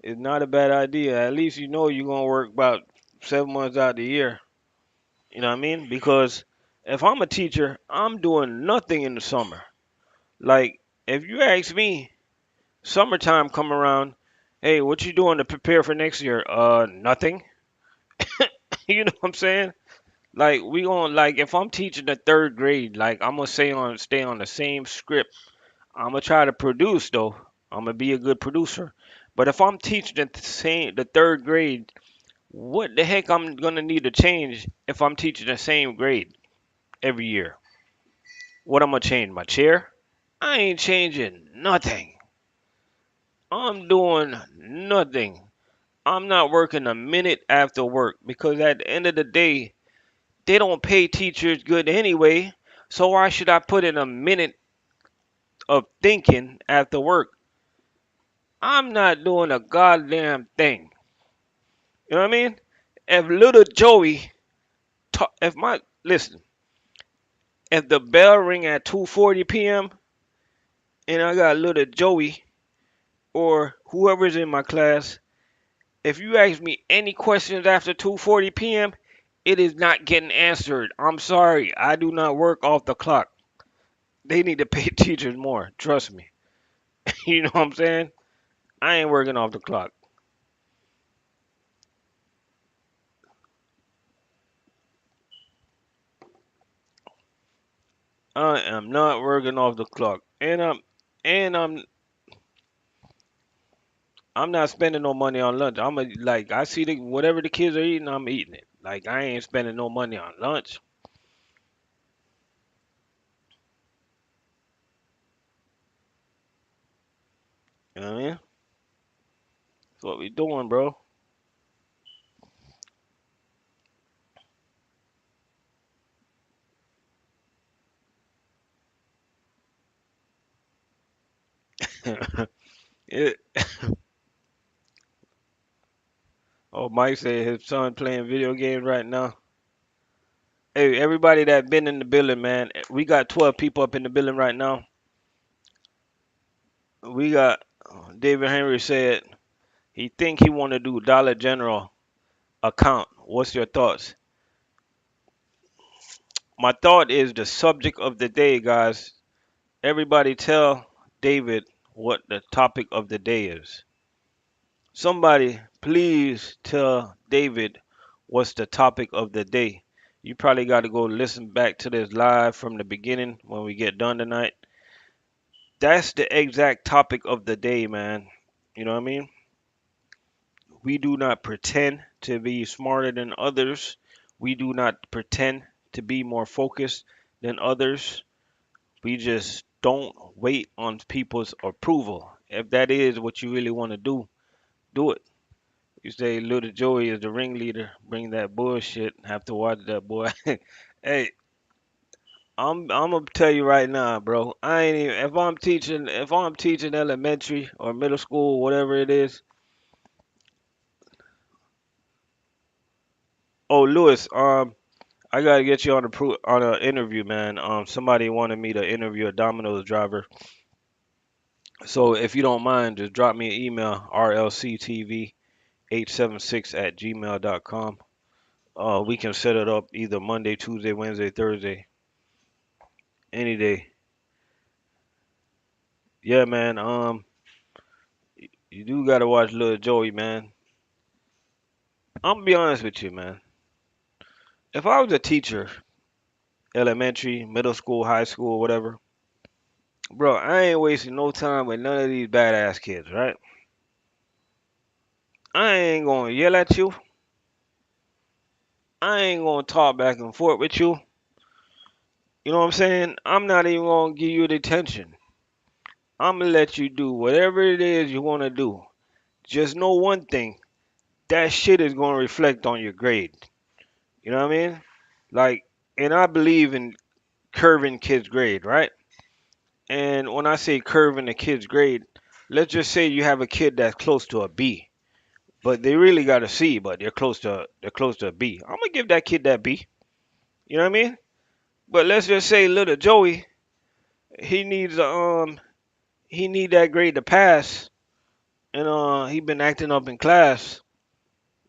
S1: is not a bad idea. At least you know you're gonna work about 7 months out of the year. You know what I mean? Because if I'm a teacher, I'm doing nothing in the summer. Like, if you ask me, summertime come around, hey, what you doing to prepare for next year? Nothing. You know what I'm saying? Like we gonna like if I'm teaching the third grade, like I'm gonna stay on the same script. I'm gonna try to produce though. I'm gonna be a good producer. But if I'm teaching the third grade, what the heck I'm gonna need to change if I'm teaching the same grade every year? What I'm gonna change? My chair? I ain't changing nothing. I'm doing nothing. I'm not working a minute after work because at the end of the day, they don't pay teachers good anyway. So why should I put in a minute of thinking after work? I'm not doing a goddamn thing. You know what I mean? If little Joey, if my listen, if the bell ring at 2:40 p.m. and I got little Joey or whoever's in my class, if you ask me any questions after 2:40 p.m., it is not getting answered. I'm sorry, I do not work off the clock. They need to pay teachers more. Trust me. You know what I'm saying? I ain't working off the clock. I am not working off the clock, and I'm not spending no money on lunch. Like I see whatever the kids are eating, I'm eating it. Like I ain't spending no money on lunch. You know what I mean? That's what we doing, bro. It, oh, Mike said his son playing video games right now. Hey, everybody that been in the building, man. We got 12 people up in the building right now. We got David Henry said he think he want to do Dollar General account. What's your thoughts? My thought is the subject of the day, guys. Everybody tell David what the topic of the day is. Somebody please tell David what's the topic of the day. You probably got to go listen back to this live from the beginning when we get done tonight. That's the exact topic of the day, man. You know what I mean? We do not pretend to be smarter than others. We do not pretend to be more focused than others. We just don't wait on people's approval. If that is what you really want to do it. You say Little Joey is the ringleader. Bring that bullshit. Have to watch that boy. Hey, I'm gonna tell you right now, bro. I ain't even if I'm teaching elementary or middle school, whatever it is. Oh, Lewis, I gotta get you on on an interview, man. Somebody wanted me to interview a Domino's driver. So if you don't mind, just drop me an email, rlctv876@gmail.com. We can set it up either Monday, Tuesday, Wednesday, Thursday, any day. Yeah, man. You do gotta watch Little Joey, man. I'm gonna be honest with you, man. If I was a teacher, elementary, middle school, high school, whatever, bro, I ain't wasting no time with none of these badass kids, right? I ain't gonna yell at you. I ain't gonna talk back and forth with you. You know what I'm saying? I'm not even gonna give you the attention. I'm gonna let you do whatever it is you wanna do. Just know one thing, that shit is gonna reflect on your grade. You know what I mean? Like, and I believe in curving kids' grade, right? And when I say curving a kid's grade, let's just say you have a kid that's close to a B, but they really got a C, but they're close to a B. I'm gonna give that kid that B. You know what I mean? But let's just say little Joey, he needs a he need that grade to pass, and he been acting up in class.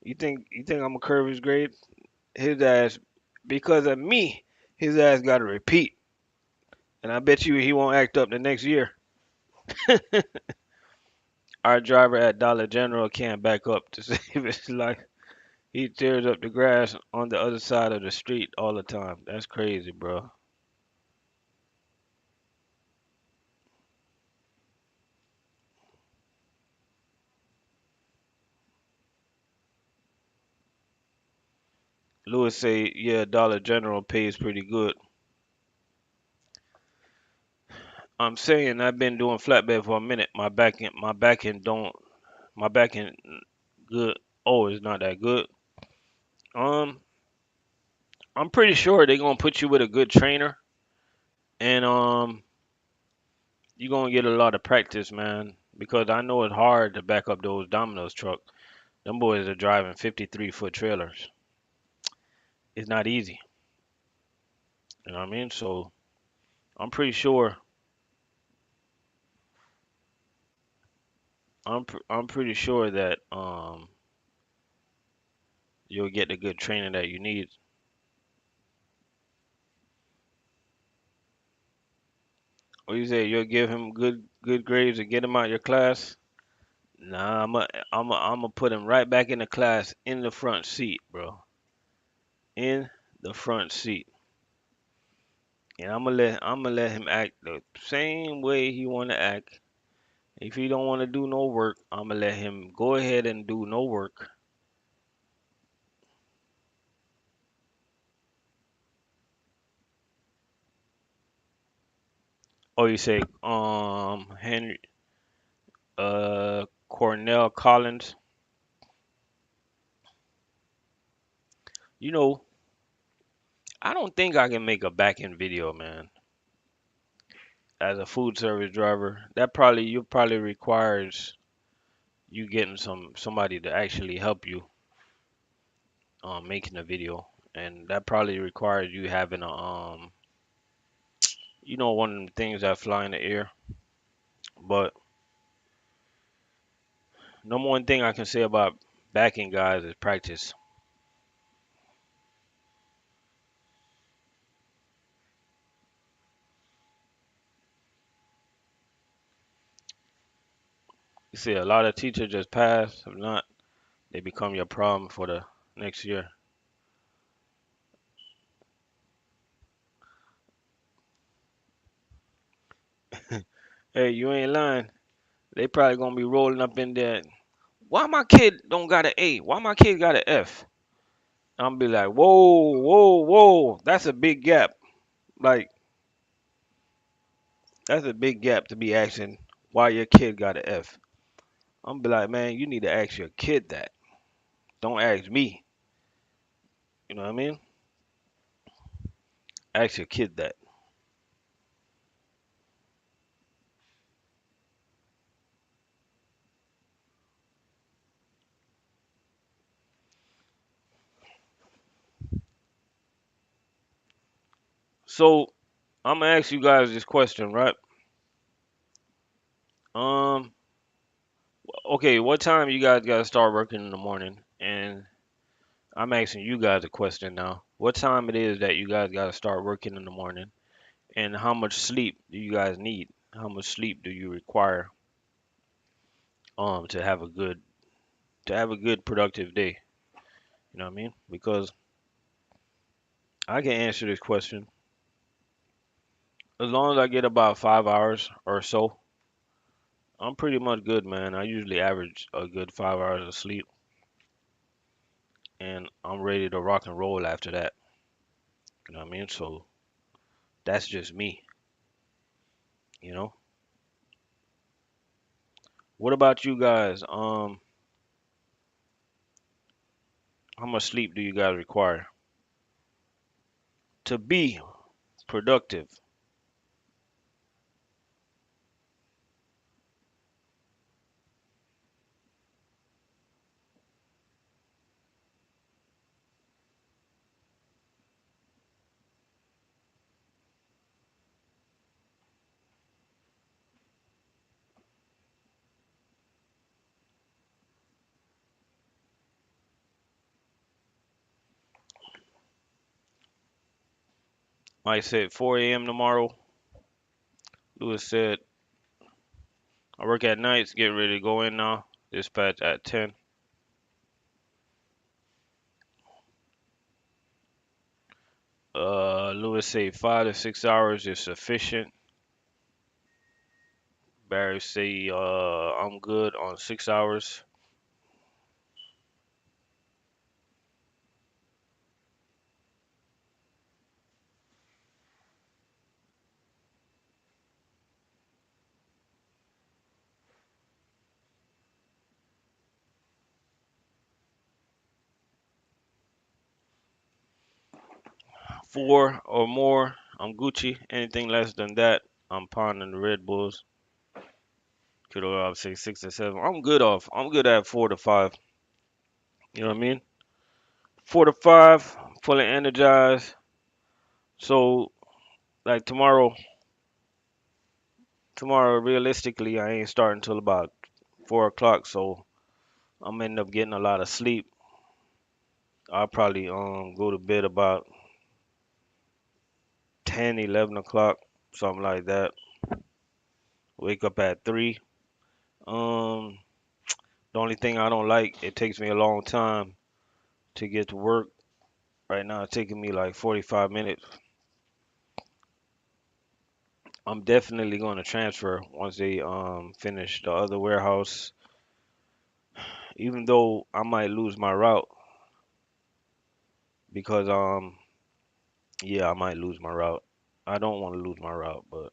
S1: You think I'm gonna curve his grade? His ass, because of me, his ass got to repeat, and I bet you he won't act up the next year. Our driver at Dollar General can't back up to save his life. He tears up the grass on the other side of the street all the time. That's crazy, bro. Lewis say, yeah, Dollar General pays pretty good. I'm saying I've been doing flatbed for a minute. My back end good. Oh, it's not that good. Um, I'm pretty sure they're gonna put you with a good trainer, and you're gonna get a lot of practice, man. Because I know it's hard to back up those Domino's truck. Them boys are driving 53-foot trailers. It's not easy. You know what I mean? So I'm pretty sure. I'm pretty sure that you'll get the good training that you need. What you say? You'll give him good grades and get him out your class? Nah, I'm gonna put him right back in the class in the front seat, bro. In the front seat. And I'm gonna let him act the same way he wanna act. If he don't wanna do no work, I'm gonna let him go ahead and do no work. Or you say, Henry, Cornell Collins. You know, I don't think I can make a back end video, man. as a food service driver, that probably you probably requires you getting somebody to actually help you making a video, and that probably requires you having a one of the things that fly in the air. But number one thing I can say about backing guys is practice. You see, a lot of teachers just pass. If not, they become your problem for the next year. Hey, you ain't lying. They probably gonna be rolling up in there. Why my kid don't got an A? Why my kid got an F? I'm be like, whoa, whoa, whoa. That's a big gap. Like, that's a big gap to be asking why your kid got an F. I'm be like, man, you need to ask your kid that. Don't ask me. You know what I mean? Ask your kid that. So I'm gonna ask you guys this question, right? Um, okay, what time you guys gotta start working in the morning? And I'm asking you guys a question now. What time it is that you guys gotta start working in the morning? And how much sleep do you guys need? How much sleep do you require to have a good productive day? You know what I mean? Because I can answer this question. As long as I get about 5 hours or so, I'm pretty much good, man. I usually average a good 5 hours of sleep, and I'm ready to rock and roll after that. You know what I mean? So that's just me. You know. What about you guys? How much sleep do you guys require to be productive? Mike said 4 a.m. tomorrow. Lewis said I work at nights. Get ready to go in now. Dispatch at 10. Lewis said 5 to 6 hours is sufficient. Barry say I'm good on 6 hours. 4 or more, I'm Gucci. Anything less than that, I'm pounding the Red Bulls. Could I say 6 or 7? I'm good off. I'm good at 4 to 5. You know what I mean? 4 to 5, fully energized. So like tomorrow realistically I ain't starting until about 4 o'clock. So I'm end up getting a lot of sleep. I'll probably go to bed about 10, 11 o'clock, something like that. Wake up at 3. Um, the only thing I don't like, it takes me a long time to get to work. Right now, it's taking me like 45 minutes. I'm definitely going to transfer once they finish the other warehouse. Even though I might lose my route because yeah, I might lose my route. I don't want to lose my route, but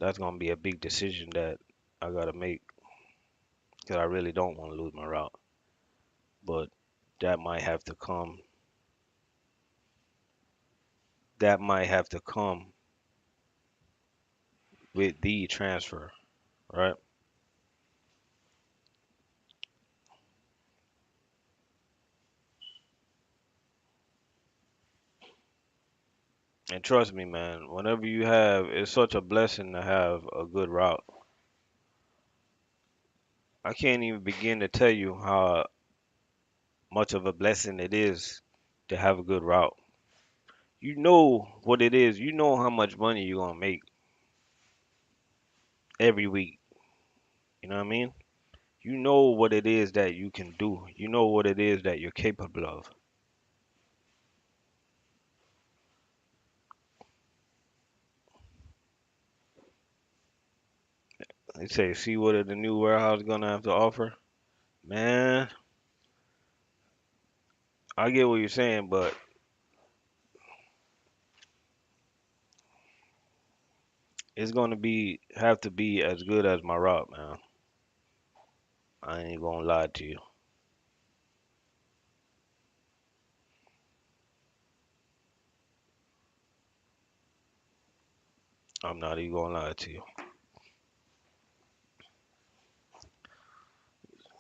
S1: that's gonna be a big decision that I gotta make because I really don't want to lose my route. But that might have to come. That might have to come with the transfer, right? And trust me, man, whenever you have, it's such a blessing to have a good route. I can't even begin to tell you how much of a blessing it is to have a good route. You know what it is. You know how much money you're gonna make every week. You know what I mean? You know what it is that you can do. You know what it is that you're capable of. They say, see what the new warehouse gonna have to offer. Man, I get what you're saying, but it's gonna be have to be as good as my route, man. I ain't gonna lie to you. I'm not even gonna lie to you.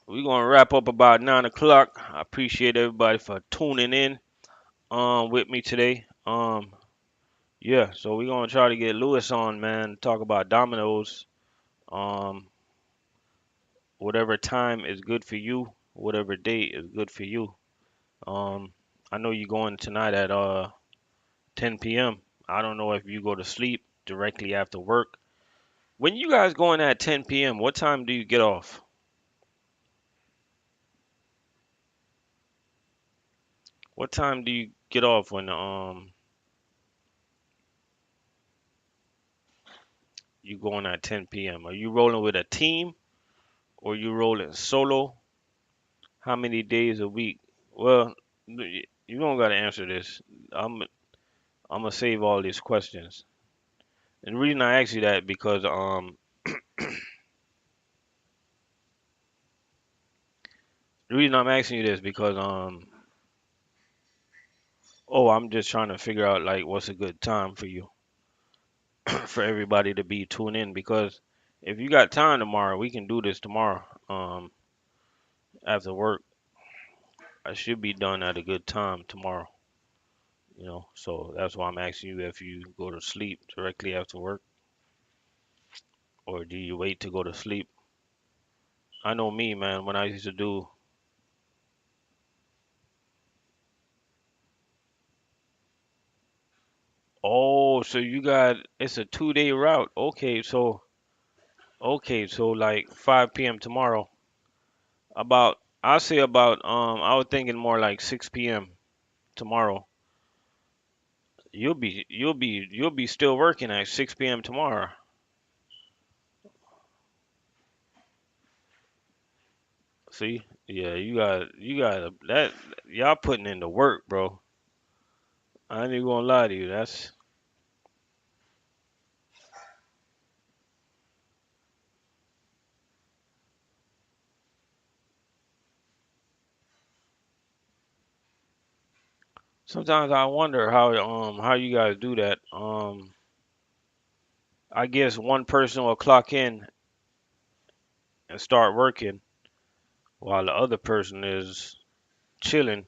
S1: We're gonna wrap up about 9 o'clock. I appreciate everybody for tuning in with me today. Yeah, so we're gonna try to get Lewis on, man, talk about dominoes. Um, whatever time is good for you, whatever date is good for you. Um, I know you're going tonight at 10 p.m. I don't know if you go to sleep directly after work. When you guys going at 10 p.m., what time do you get off? What time do you get off when you going at 10 p.m.? Are you rolling with a team or you rolling solo? How many days a week? Well, you don't gotta answer this. I'm gonna save all these questions. And the reason I ask you that because the reason I'm asking you this because oh, I'm just trying to figure out like what's a good time for you for everybody to be tuned in because if you got time tomorrow, we can do this tomorrow. After work, I should be done at a good time tomorrow. So that's why I'm asking you if you go to sleep directly after work or do you wait to go to sleep? I know me, man, when I used to do, oh, so you got, it's a 2 day route. Okay, so like 5 p.m. tomorrow. I'll say about, I was thinking more like 6 p.m. tomorrow. You'll be still working at 6 p.m. tomorrow. See? Yeah, you got that y'all putting in the work, bro. I ain't even gonna lie to you. That's sometimes I wonder how you guys do that. I guess one person will clock in and start working while the other person is chilling.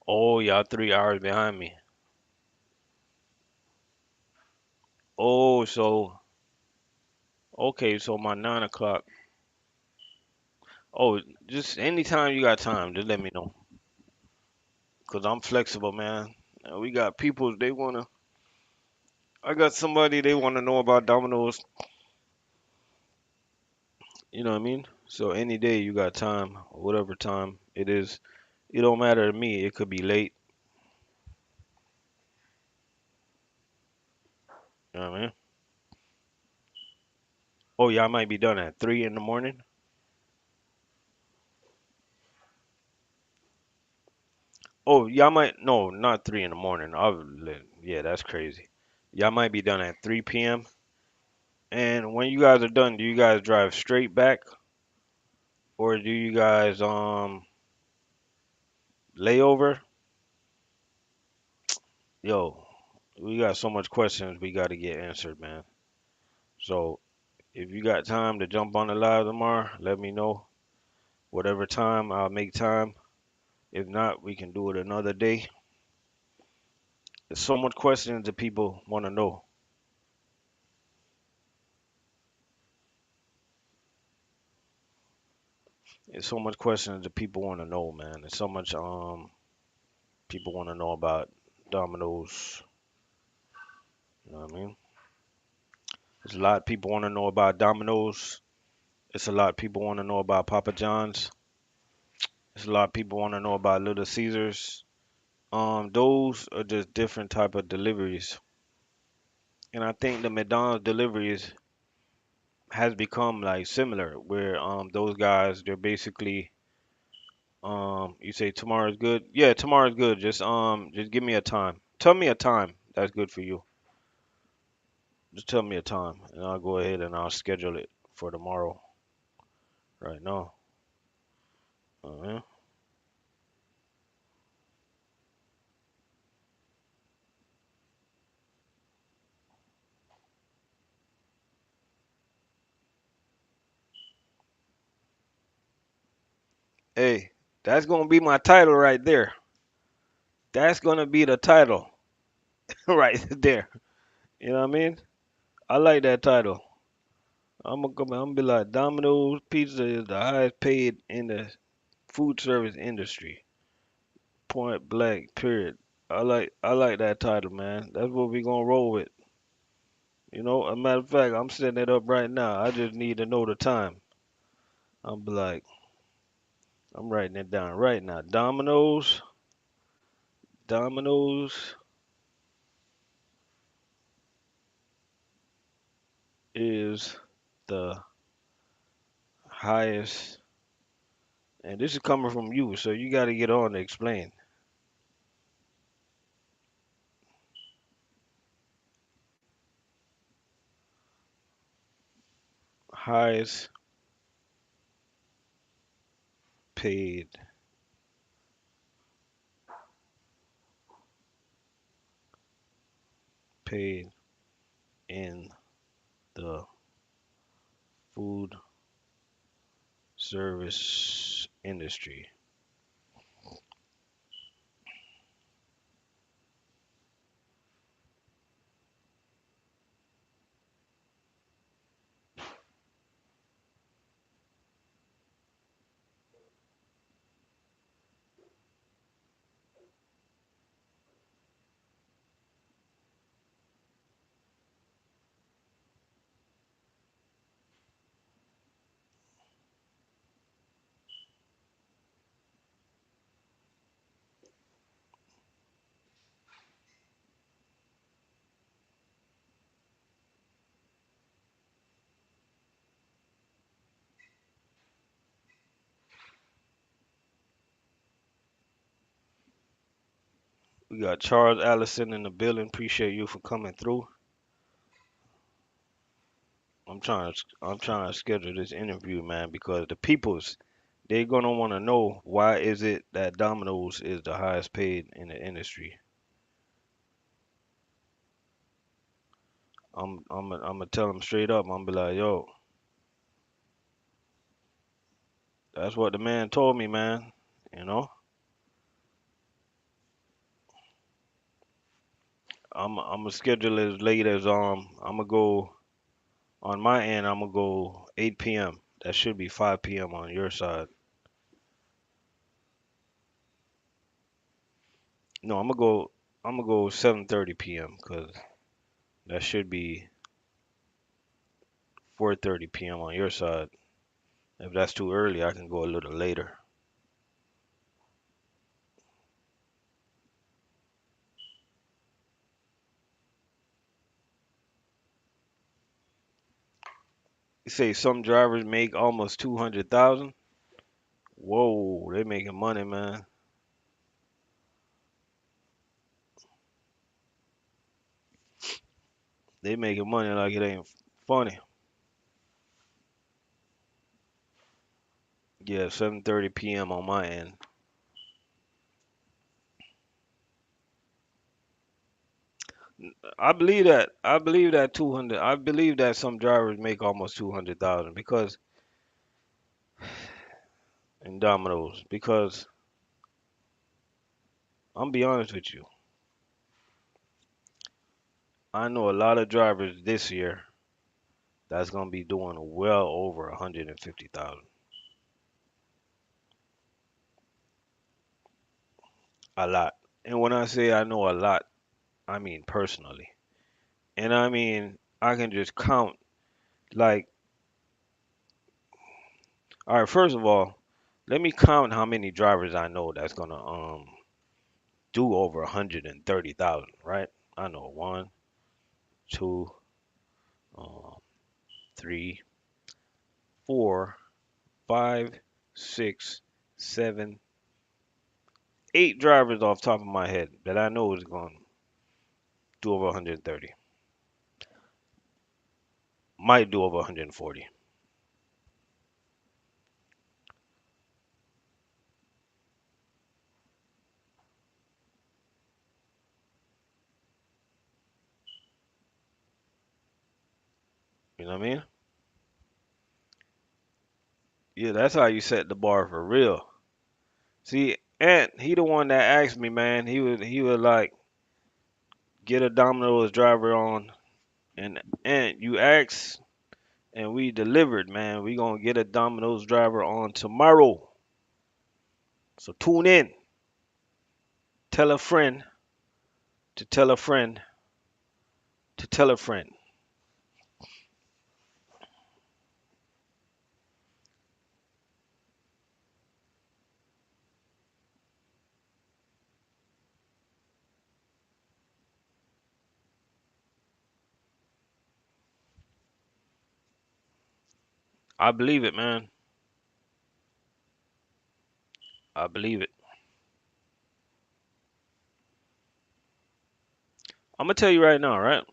S1: Oh, y'all 3 hours behind me. Oh, so okay, so my 9 o'clock. Oh, just anytime you got time, just let me know. Cause I'm flexible, man. We got people they wanna. I got somebody they wanna know about dominoes. You know what I mean? So any day you got time, whatever time it is, it don't matter to me. It could be late. You know what I mean? Oh, y'all might be done at 3 in the morning. Oh, y'all might no, not 3 in the morning. Yeah, that's crazy. Y'all might be done at 3 p.m. And when you guys are done, do you guys drive straight back or do you guys layover? Yo, we got so much questions we got to get answered, man. So if you got time to jump on the live tomorrow, let me know. Whatever time, I'll make time. If not, we can do it another day. There's so much questions that people want to know. There's so much questions that people want to know, man. There's so much people want to know about Domino's. You know what I mean? There's a lot of people want to know about Domino's. It's a lot of people want to know about Papa John's. There's a lot of people want to know about Little Caesars. Those are just different type of deliveries, and I think the McDonald's deliveries has become like similar, where those guys they're basically you say tomorrow's good. Yeah, tomorrow's good. Just give me a time. Tell me a time that's good for you. Just tell me a time, and I'll go ahead and I'll schedule it for tomorrow. Right now. Uh, hey, that's gonna be my title right there. That's gonna be the title right there. You know what I mean? I like that title. I'm gonna be like Domino's Pizza is the highest paid in the food service industry. Point blank. Period. I like that title, man. That's what we gonna roll with. You know, a matter of fact, I'm setting it up right now. I just need to know the time. I'm be like, I'm writing it down right now. Domino's is the highest, and this is coming from you, so you got to get on to explain. Highest paid, paid in the food service industry. We got Charles Allison in the building. Appreciate you for coming through. I'm trying to schedule this interview, man, because the peoples they're gonna want to know why is it that Domino's is the highest paid in the industry. I'm gonna tell them straight up. I'm gonna be like, yo, that's what the man told me, man. You know, I'm gonna schedule it as late as I'm gonna go on my end. I'm gonna go 8 p.m. That should be 5 p.m. on your side. No, I'm gonna go 7:30 p.m. because that should be 4:30 p.m. on your side. If that's too early, I can go a little later. You say some drivers make almost 200,000. Whoa, they making money, man. They making money like it ain't funny. Yeah, 7:30 p.m. on my end. I believe that. I believe that 200. I believe that some drivers make almost 200,000 because in Domino's. Because I'm be honest with you, I know a lot of drivers this year that's gonna be doing well over 150,000. A lot. And when I say I know a lot, I mean personally. And I mean I can just count like, all right, first of all, let me count how many drivers I know that's gonna do over 130,000, right? I know one, two, um, three, four, five, six, seven, eight drivers off top of my head that I know is going to do over 130. Might do over 140. You know what I mean? Yeah, that's how you set the bar for real. See, Ant, he the one that asked me, man. He would like get a Domino's driver on, and Ant, you asked, and we delivered, man. We gonna get a Domino's driver on tomorrow. So tune in. Tell a friend to tell a friend to tell a friend. I believe it, man. I believe it. I'm gonna tell you right now, right?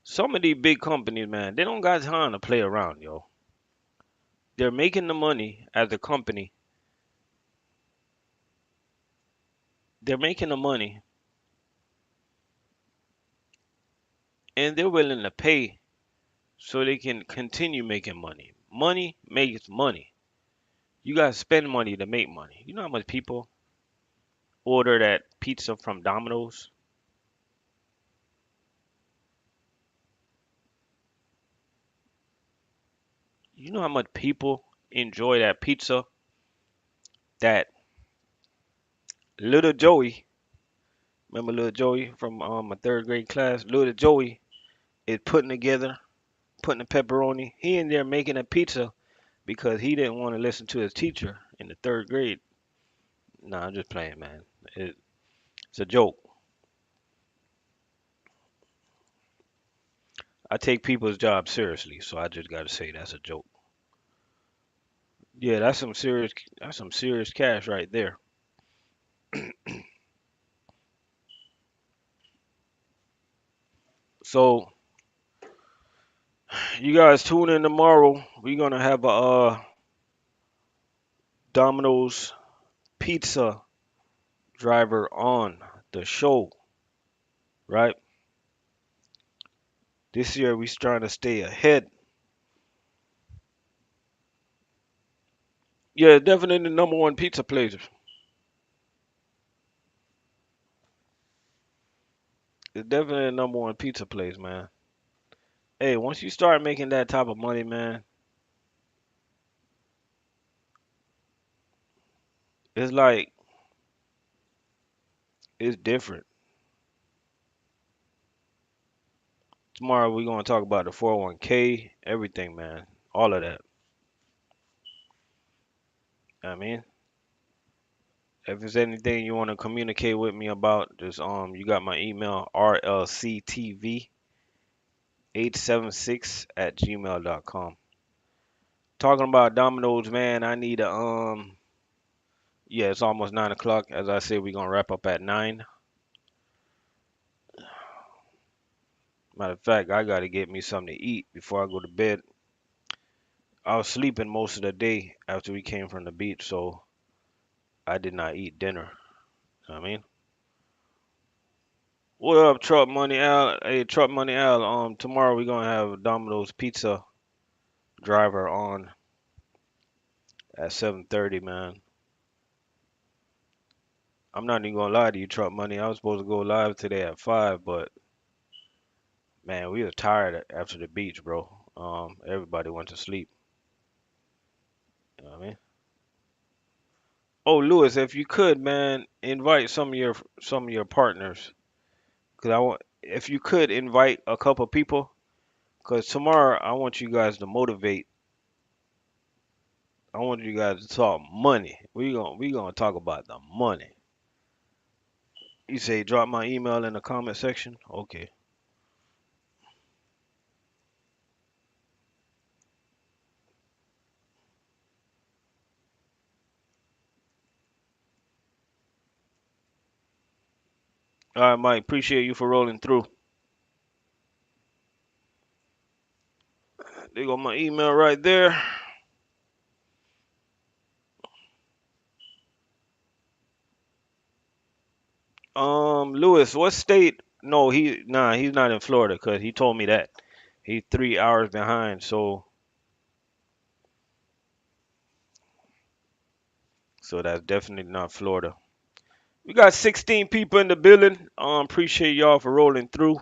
S1: Some of these big companies, man, they don't got time to play around, yo. They're making the money as a company. They're making the money, and they're willing to pay so they can continue making money. Money makes money. You gotta spend money to make money. You know how much people order that pizza from Domino's? You know how much people enjoy that pizza that little Joey, remember little Joey from my third grade class? Little Joey is putting together, putting the pepperoni. He in there making a pizza because he didn't want to listen to his teacher in the third grade. Nah, I'm just playing, man. It's a joke. I take people's jobs seriously, so I just gotta say that's a joke. Yeah, that's some serious cash right there. So you guys tune in tomorrow. We're gonna have a Domino's pizza driver on the show, right? This year we're trying to stay ahead. Yeah, definitely the number one pizza place. It's definitely the number one pizza place, man. Hey, once you start making that type of money, man, it's like it's different. Tomorrow we're gonna talk about the 401k, everything, man. All of that. I mean, if there's anything you want to communicate with me about, just you got my email rlctv876 at gmail.com. Talking about Domino's, man, I need a yeah, it's almost 9 o'clock. As I said, we're gonna wrap up at 9. Matter of fact, I gotta get me something to eat before I go to bed. I was sleeping most of the day after we came from the beach, so I did not eat dinner. You know what I mean? What up, Truck Money Al? Hey, Truck Money Al. Tomorrow we're gonna have Domino's Pizza driver on at 7:30, man. I'm not even gonna lie to you, Truck Money. I was supposed to go live today at 5, but man, we were tired after the beach, bro. Everybody went to sleep. You know what I mean? Oh, Lewis, if you could, man, invite some of your partners, cause I want if you could invite a couple people, cause tomorrow I want you guys to motivate. I want you guys to talk money. We gonna talk about the money. You say drop my email in the comment section. Okay. All right, Mike. Appreciate you for rolling through. There go my email right there. Lewis, what state? No, he's not in Florida because he told me that he's 3 hours behind. So that's definitely not Florida. We got 16 people in the building. Appreciate y'all for rolling through.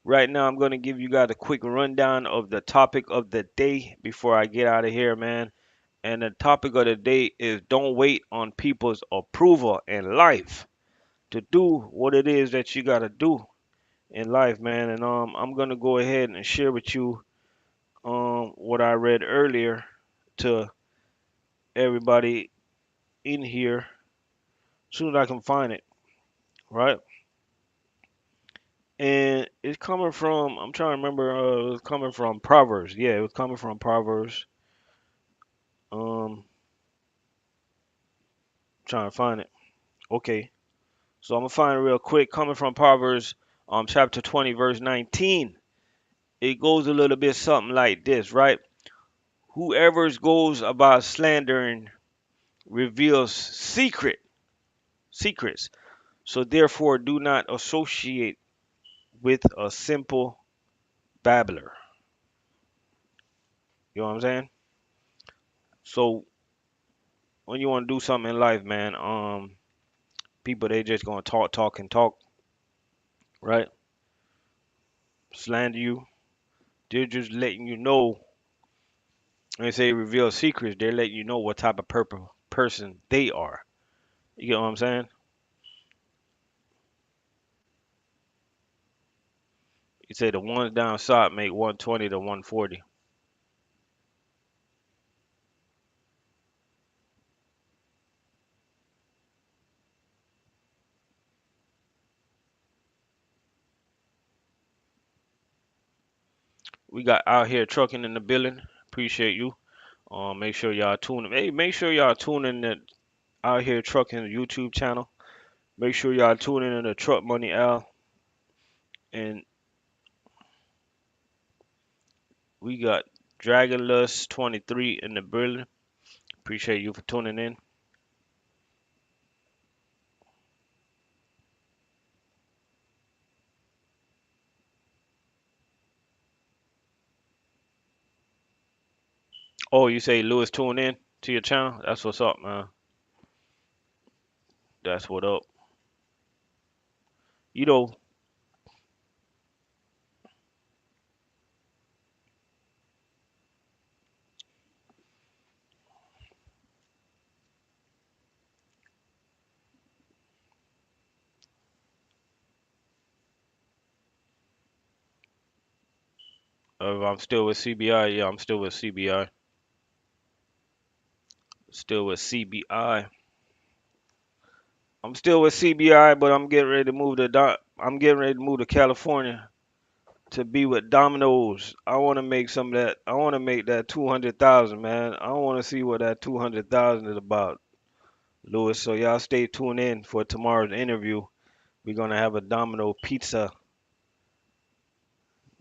S1: Right now, I'm gonna give you guys a quick rundown of the topic of the day before I get out of here, man. And the topic of the day is don't wait on people's approval in life to do what it is that you gotta do in life, man. And I'm gonna go ahead and share with you what I read earlier to everybody in here as soon as I can find it, right? And it's coming from I'm trying to remember. It was coming from Proverbs. Yeah, it was coming from Proverbs. Trying to find it. Okay, so I'm gonna find it real quick. Coming from Proverbs, chapter 20, verse 19. It goes a little bit something like this, right? Whoever goes about slandering reveals secrets. So therefore, do not associate with a simple babbler. You know what I'm saying? So when you want to do something in life, man, people they just gonna talk, and talk, right? Slander you. They're just letting you know. When they say reveal secrets, they're letting you know what type of person they are. You get what I'm saying? You say the ones down south make 120 to 140. We got out here trucking in the building. Appreciate you. Make sure y'all tune in. Hey, make sure y'all tune in the out here trucking YouTube channel. Make sure y'all tune in the Truck Money Al. And we got Dragon Lust 23 in the building. Appreciate you for tuning in. Oh, you say Lewis tune in to your channel? That's what's up, man. That's what up. You know, I'm still with CBI. Yeah, I'm still with CBI. Still with CBI. I'm still with CBI, but I'm getting ready to move to I'm getting ready to move to California to be with Domino's. I want to make some of that. I want to make that 200,000, man. I want to see what that 200,000 is about, Lewis. So y'all stay tuned in for tomorrow's interview. We're gonna have a Domino pizza.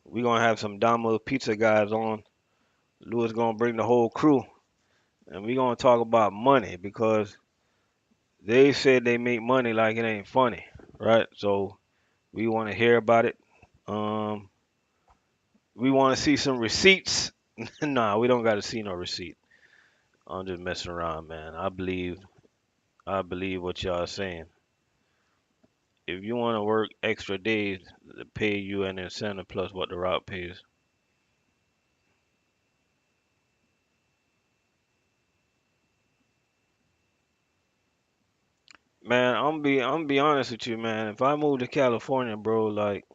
S1: We're gonna have some Domino pizza guys on. Lewis gonna bring the whole crew, and we're gonna talk about money because they said they make money like it ain't funny, right? So We want to hear about it. Um, we want to see some receipts. Nah, we don't got to see no receipt. I'm just messing around, man. I believe what y'all saying. If you want to work extra days, they pay you an incentive plus what the route pays. Man, I'm be honest with you, man. If I move to California, bro, like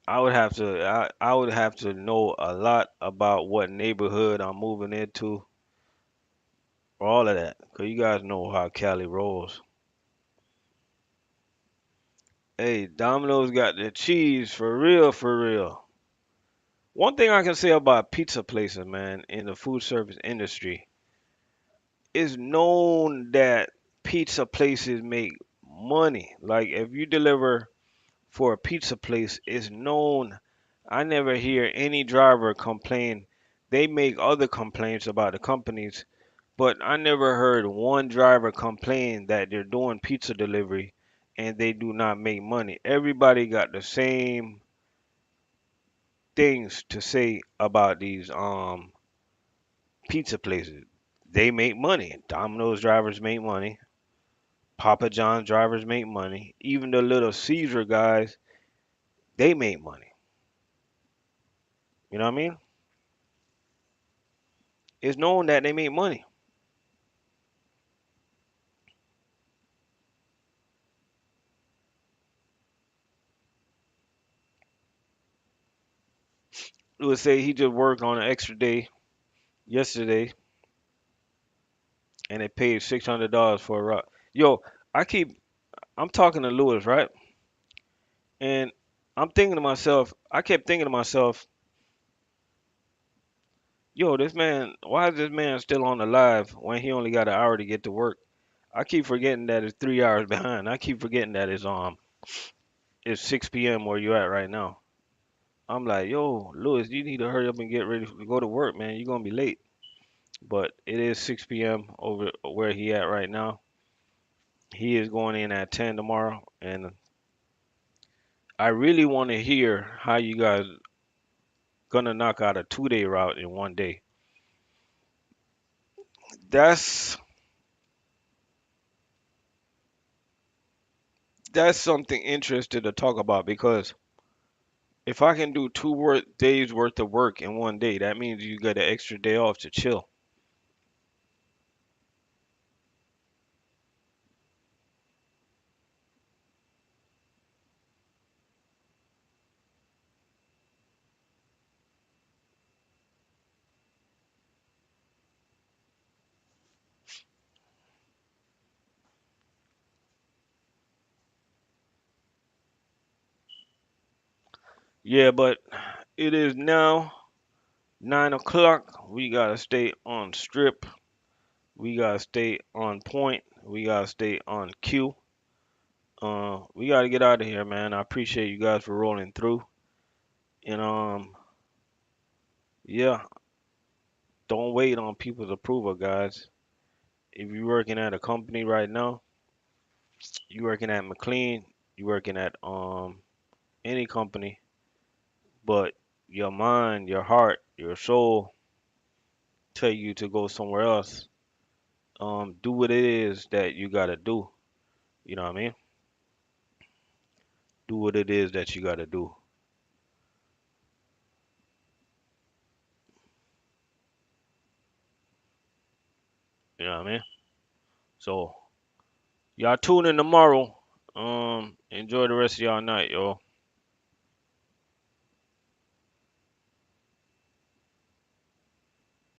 S1: I would have to know a lot about what neighborhood I'm moving into, all of that. 'Cause you guys know how Cali rolls. Hey, Domino's got the cheese for real, for real. One thing I can say about pizza places, man, in the food service industry, is known that pizza places make money. Like if you deliver for a pizza place, it's known. I never hear any driver complain. They make other complaints about the companies, but I never heard one driver complain that they're doing pizza delivery and they do not make money. Everybody got the same things to say about these pizza places. They make money. Domino's drivers make money. Papa John's drivers make money. Even the little Caesar guys, they make money. You know what I mean? It's known that they make money. Let's say he just worked on an extra day yesterday and they paid $600 for a rock. Yo, I'm talking to Lewis, right? And I kept thinking to myself, yo, why is this man still on the live when he only got an hour to get to work? I keep forgetting that it's 3 hours behind. I keep forgetting that it's 6 p.m. where you at right now. I'm like, yo, Lewis, you need to hurry up and get ready to go to work, man. You're gonna be late. But it is 6 p.m. over where he at right now. He is going in at 10 tomorrow, and I really want to hear how you guys gonna knock out a 2 day route in one day. That's that's something interesting to talk about because if I can do days worth of work in one day, that means you get an extra day off to chill. Yeah, but it is now 9 o'clock. We gotta stay on strip. We gotta stay on point. We gotta stay on cue. We gotta get out of here, man. I appreciate you guys for rolling through. And yeah, don't wait on people's approval, guys. If you're working at a company right now, you working at McLean, you working at any company, but your mind, your heart, your soul tell you to go somewhere else. Do what it is that you gotta do. You know what I mean? Do what it is that you gotta do. You know what I mean? So y'all tune in tomorrow. Enjoy the rest of y'all night, yo.